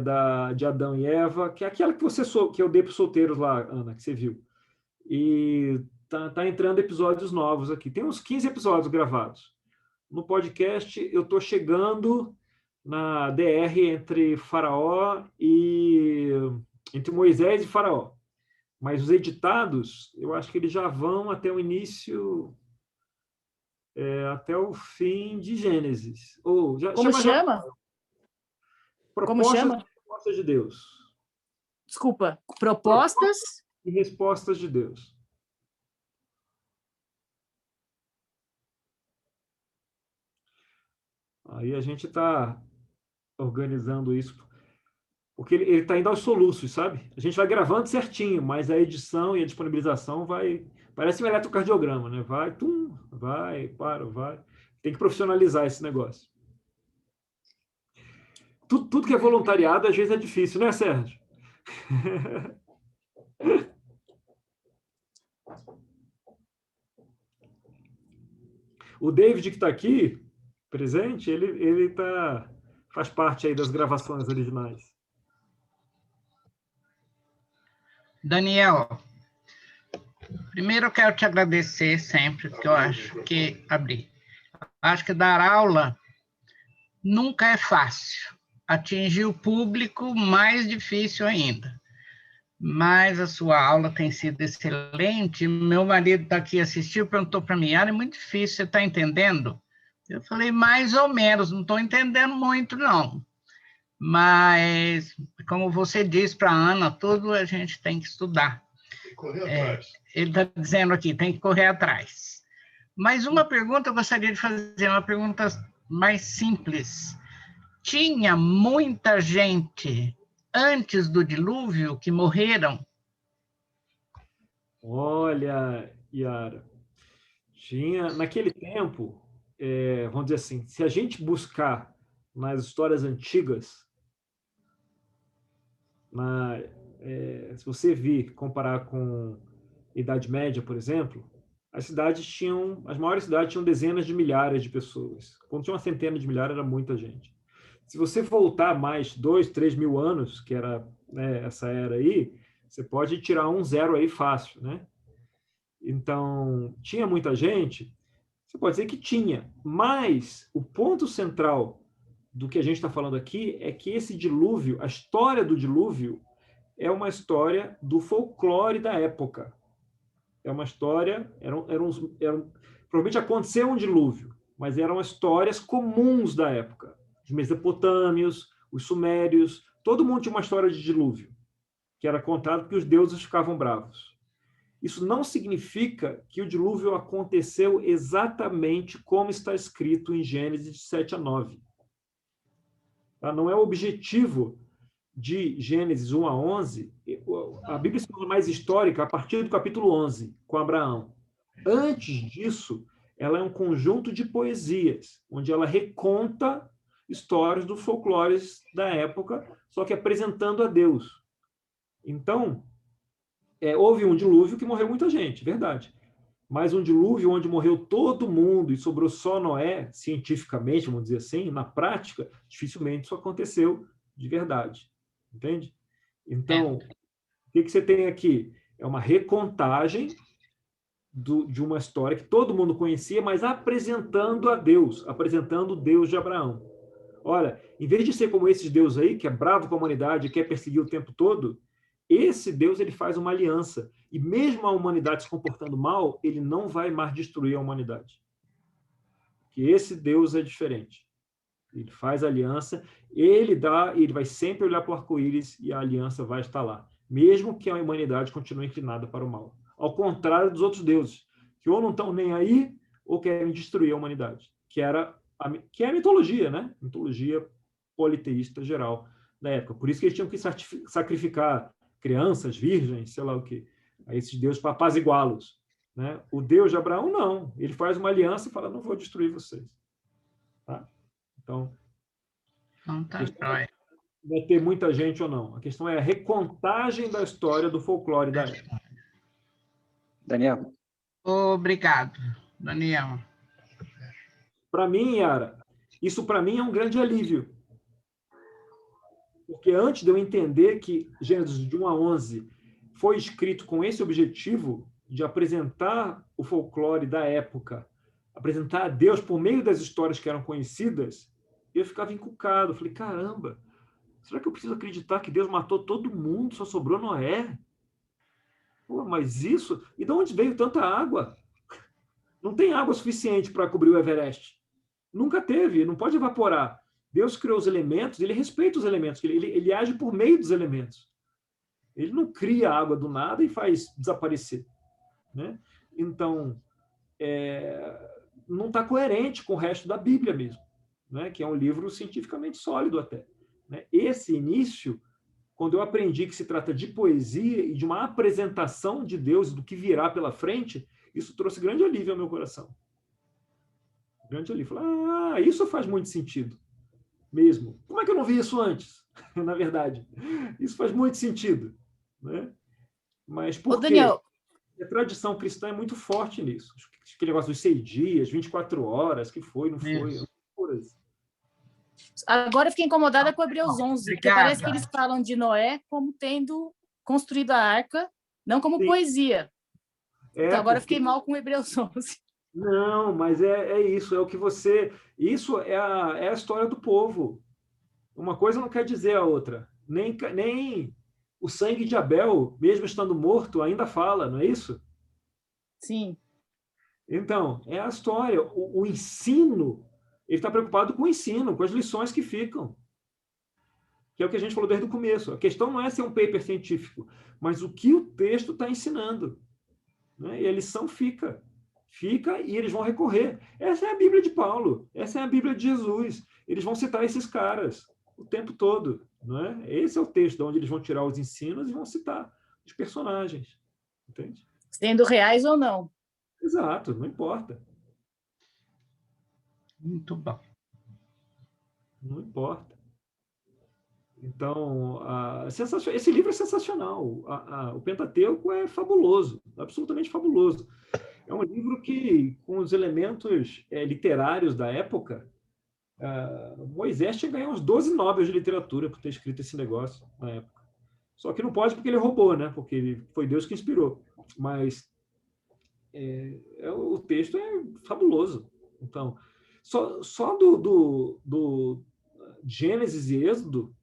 de Adão e Eva, que é aquela que eu dei para os solteiros lá, Ana, que você viu. E tá entrando episódios novos aqui. Tem uns 15 episódios gravados. No podcast, eu estou chegando na DR entre Faraó e entre Moisés e Faraó. Mas os editados, eu acho que eles já vão até o início, até o fim de Gênesis. Como chama? Como chama? Propostas de Deus. Desculpa, propostas e respostas de Deus. Aí a gente está organizando isso, porque ele está indo aos soluços, sabe? A gente vai gravando certinho, mas a edição e a disponibilização parece um eletrocardiograma, né? Vai, vai. Tem que profissionalizar esse negócio. Tudo que é voluntariado, às vezes é difícil, né, Sérgio? O David, que está aqui, presente, ele está faz parte aí das gravações originais. Daniel, primeiro eu quero te agradecer sempre, porque eu acho que dar aula nunca é fácil. Atingir o público, mais difícil ainda. Mas a sua aula tem sido excelente. Meu marido está aqui assistindo, perguntou para mim, é muito difícil, você está entendendo? Eu falei, mais ou menos, não estou entendendo muito, não. Mas, como você disse para a Ana, tudo a gente tem que estudar. Correr atrás. Ele está dizendo aqui, tem que correr atrás. Mas uma pergunta, eu gostaria de fazer, uma pergunta mais simples. Tinha muita gente antes do dilúvio que morreram? Olha, Yara, tinha, naquele tempo, vamos dizer assim, se a gente buscar nas histórias antigas, se você vir, comparar com a Idade Média, por exemplo, as maiores cidades tinham dezenas de milhares de pessoas. Quando tinha uma centena de milhares, era muita gente. Se você voltar mais 2, 3 mil anos, que era, né, essa era aí, você pode tirar um zero aí fácil, né? Então, tinha muita gente? Você pode dizer que tinha, mas o ponto central do que a gente está falando aqui é que esse dilúvio, a história do dilúvio, é uma história do folclore da época. É uma história, provavelmente aconteceu um dilúvio, mas eram histórias comuns da época. Os mesopotâmios, os sumérios, todo mundo tinha uma história de dilúvio, que era contado porque os deuses ficavam bravos. Isso não significa que o dilúvio aconteceu exatamente como está escrito em Gênesis 7-9. Tá? Não é o objetivo de Gênesis 1-11. A Bíblia se torna mais histórica a partir do capítulo 11, com Abraão. Antes disso, ela é um conjunto de poesias, onde ela reconta histórias do folclore da época, só que apresentando a Deus. Então, houve um dilúvio que morreu muita gente, verdade. Mas um dilúvio onde morreu todo mundo e sobrou só Noé, cientificamente, vamos dizer assim, na prática, dificilmente isso aconteceu de verdade. Entende? Então, o que você tem aqui? É uma recontagem de uma história que todo mundo conhecia, mas apresentando a Deus, apresentando o Deus de Abraão. Olha, em vez de ser como esses deuses aí, que é bravo com a humanidade e quer perseguir o tempo todo, esse Deus ele faz uma aliança. E mesmo a humanidade se comportando mal, ele não vai mais destruir a humanidade. Porque esse Deus é diferente. Ele faz aliança, ele vai sempre olhar para o arco-íris e a aliança vai estar lá. Mesmo que a humanidade continue inclinada para o mal. Ao contrário dos outros deuses, que ou não estão nem aí, ou querem destruir a humanidade. Que é a mitologia, né? Mitologia politeísta geral da época. Por isso que eles tinham que sacrificar crianças, virgens, sei lá o quê, a esses deuses para apaziguá-los. Né? O Deus de Abraão, não. Ele faz uma aliança e fala, não vou destruir vocês. Tá? Então, vai ter muita gente ou não. A questão é a recontagem da história do folclore da época. Daniel. Obrigado, Daniel. Para mim, Yara, isso para mim é um grande alívio. Porque antes de eu entender que Gênesis de 1-11 foi escrito com esse objetivo de apresentar o folclore da época, apresentar a Deus por meio das histórias que eram conhecidas, eu ficava encucado. Eu falei, caramba, será que eu preciso acreditar que Deus matou todo mundo, só sobrou Noé? Pô, mas isso... E de onde veio tanta água? Não tem água suficiente para cobrir o Everest. Nunca teve, não pode evaporar. Deus criou os elementos, ele respeita os elementos, ele age por meio dos elementos. Ele não cria água do nada e faz desaparecer. Né? Então, não está coerente com o resto da Bíblia mesmo, né? Que é um livro cientificamente sólido até. Né? Esse início, quando eu aprendi que se trata de poesia e de uma apresentação de Deus, do que virá pela frente, isso trouxe grande alívio ao meu coração. Grande alívio. Falei, isso faz muito sentido. Mesmo. Como é que eu não vi isso antes? Na verdade, isso faz muito sentido, né? Mas por quê? Daniel, A tradição cristã é muito forte nisso. Aquele negócio dos 6 dias, 24 horas, que foi, não foi. Agora eu fiquei incomodada com Hebreus 11, porque Obrigado. parece que eles falam de Noé como tendo construído a arca, não como Sim. poesia. Então agora eu porque... fiquei mal com Hebreus 11. Não, mas é isso, é o que você... Isso é a história do povo. Uma coisa não quer dizer a outra. Nem o sangue de Abel, mesmo estando morto, ainda fala, não é isso? Sim. Então, é a história. O ensino, ele está preocupado com o ensino, com as lições que ficam. Que é o que a gente falou desde o começo. A questão não é ser um paper científico, mas o que o texto está ensinando. Né? E a lição fica. Fica e eles vão recorrer. Essa é a Bíblia de Paulo, essa é a Bíblia de Jesus. Eles vão citar esses caras o tempo todo. Não é? Esse é o texto onde eles vão tirar os ensinos e vão citar os personagens. Entende? Sendo reais ou não. Exato, não importa. Muito bom. Não importa. Então, esse livro é sensacional. O Pentateuco é fabuloso, absolutamente fabuloso. É um livro que, com os elementos literários da época, Moisés tinha ganho uns 12 Nobel de literatura por ter escrito esse negócio na época. Só que não pode porque ele roubou, né? Porque foi Deus que inspirou. Mas o texto é fabuloso. Então, só do Gênesis e Êxodo,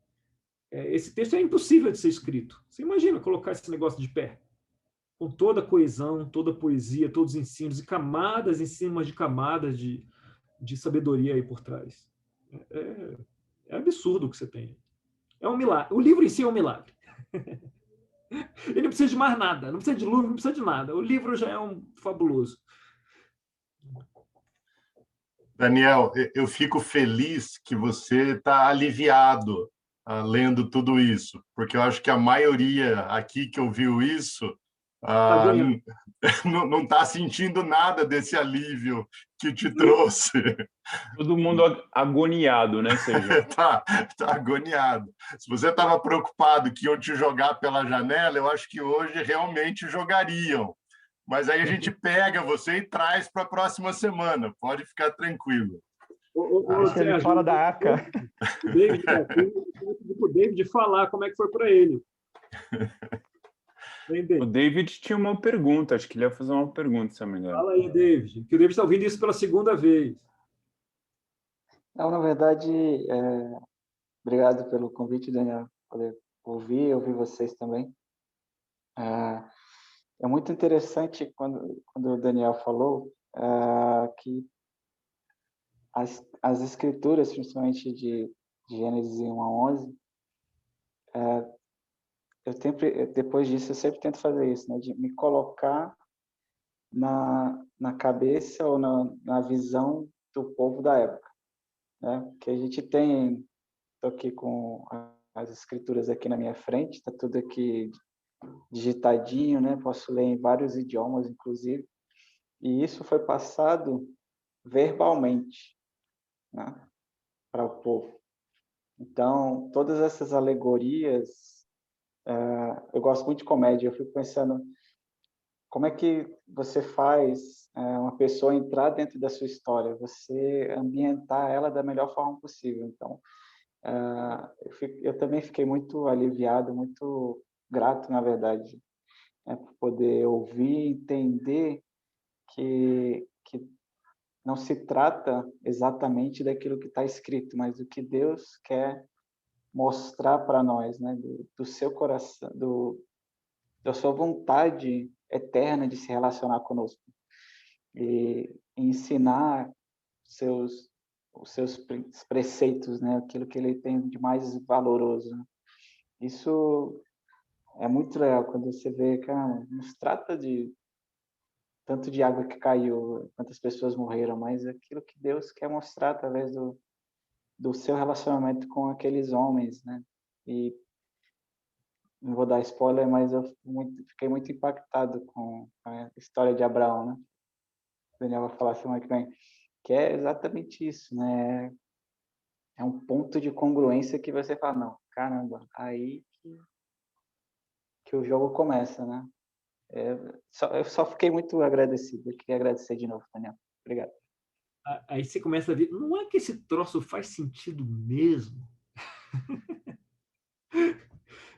esse texto é impossível de ser escrito. Você imagina colocar esse negócio de pé? Com toda a coesão, toda a poesia, todos os ensinos, e camadas em cima de camadas de sabedoria aí por trás. É absurdo o que você tem. É um milagre. O livro em si é um milagre. Ele não precisa de mais nada, não precisa de luz, não precisa de nada. O livro já é um fabuloso. Daniel, eu fico feliz que você está aliviado lendo tudo isso, porque eu acho que a maioria aqui que ouviu isso não está sentindo nada desse alívio que te trouxe. Todo mundo agoniado, né, Sérgio? Tá agoniado. Se você estava preocupado que iam te jogar pela janela, eu acho que hoje realmente jogariam. Mas aí a gente pega você e traz para a próxima semana. Pode ficar tranquilo. Deixa ele fora da arca. O David falar como é que foi para ele. O David tinha uma pergunta, acho que ele ia fazer uma pergunta, se não me engano. Fala aí, David, que o David está ouvindo isso pela segunda vez. Não, na verdade, obrigado pelo convite, Daniel, poder ouvir vocês também. É muito interessante quando o Daniel falou que as escrituras, principalmente de Gênesis 1 a 11, depois disso, eu sempre tento fazer isso, né, de me colocar na cabeça ou na visão do povo da época, né? Que a gente tem, estou aqui com as escrituras aqui na minha frente, está tudo aqui digitadinho, né? Posso ler em vários idiomas, inclusive, e isso foi passado verbalmente, né, para o povo. Então, todas essas alegorias, eu gosto muito de comédia, eu fico pensando como é que você faz uma pessoa entrar dentro da sua história, você ambientar ela da melhor forma possível. Então, eu também fiquei muito aliviado, muito grato, na verdade, né, por poder ouvir, entender que não se trata exatamente daquilo que está escrito, mas do que Deus quer mostrar para nós, né, do seu coração, da sua vontade eterna de se relacionar conosco e ensinar os seus preceitos, né, aquilo que ele tem de mais valoroso, né? Isso é muito legal quando você vê, cara, não se trata de tanto de água que caiu, quantas pessoas morreram, mas aquilo que Deus quer mostrar através do seu relacionamento com aqueles homens, né? E não vou dar spoiler, mas eu fiquei muito impactado com a história de Abraão, né? O Daniel vai falar semana que vem, que é exatamente isso, né? É um ponto de congruência que você fala, não, caramba, aí que o jogo começa, né? Eu só fiquei muito agradecido. Eu queria agradecer de novo, Daniel. Obrigado. Aí você começa a ver, não é que esse troço faz sentido mesmo?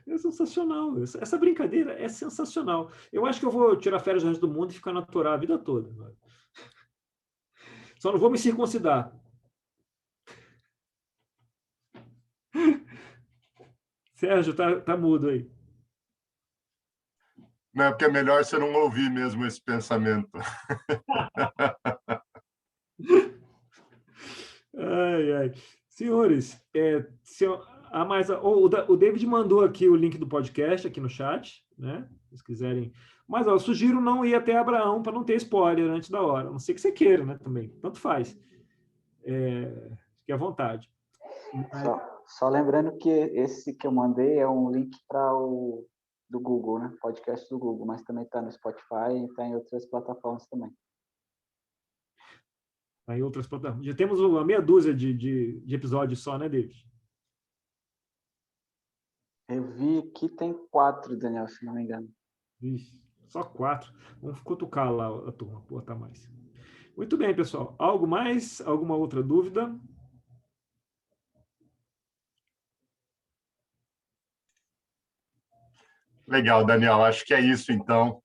É sensacional. Essa brincadeira é sensacional. Eu acho que eu vou tirar férias do resto do mundo e ficar na Torá a vida toda. Só não vou me circuncidar. Sérgio, tá mudo aí. Não, é porque é melhor você não ouvir mesmo esse pensamento. Ai, ai. Senhores, o David mandou aqui o link do podcast aqui no chat, né? Se vocês quiserem. Mas eu sugiro não ir até Abraão para não ter spoiler antes da hora. A não ser que você queira, né? Também. Tanto faz. Fique à vontade. Só lembrando que esse que eu mandei é um link para o do Google, né? Podcast do Google, mas também está no Spotify e está em outras plataformas também. Em outras plataformas. Já temos uma meia dúzia de episódios só, né, David? Eu vi que tem 4, Daniel, se não me engano. Ixi, só 4. Vamos cutucar lá a turma, botar mais. Muito bem, pessoal. Algo mais? Alguma outra dúvida? Legal, Daniel. Acho que é isso, então.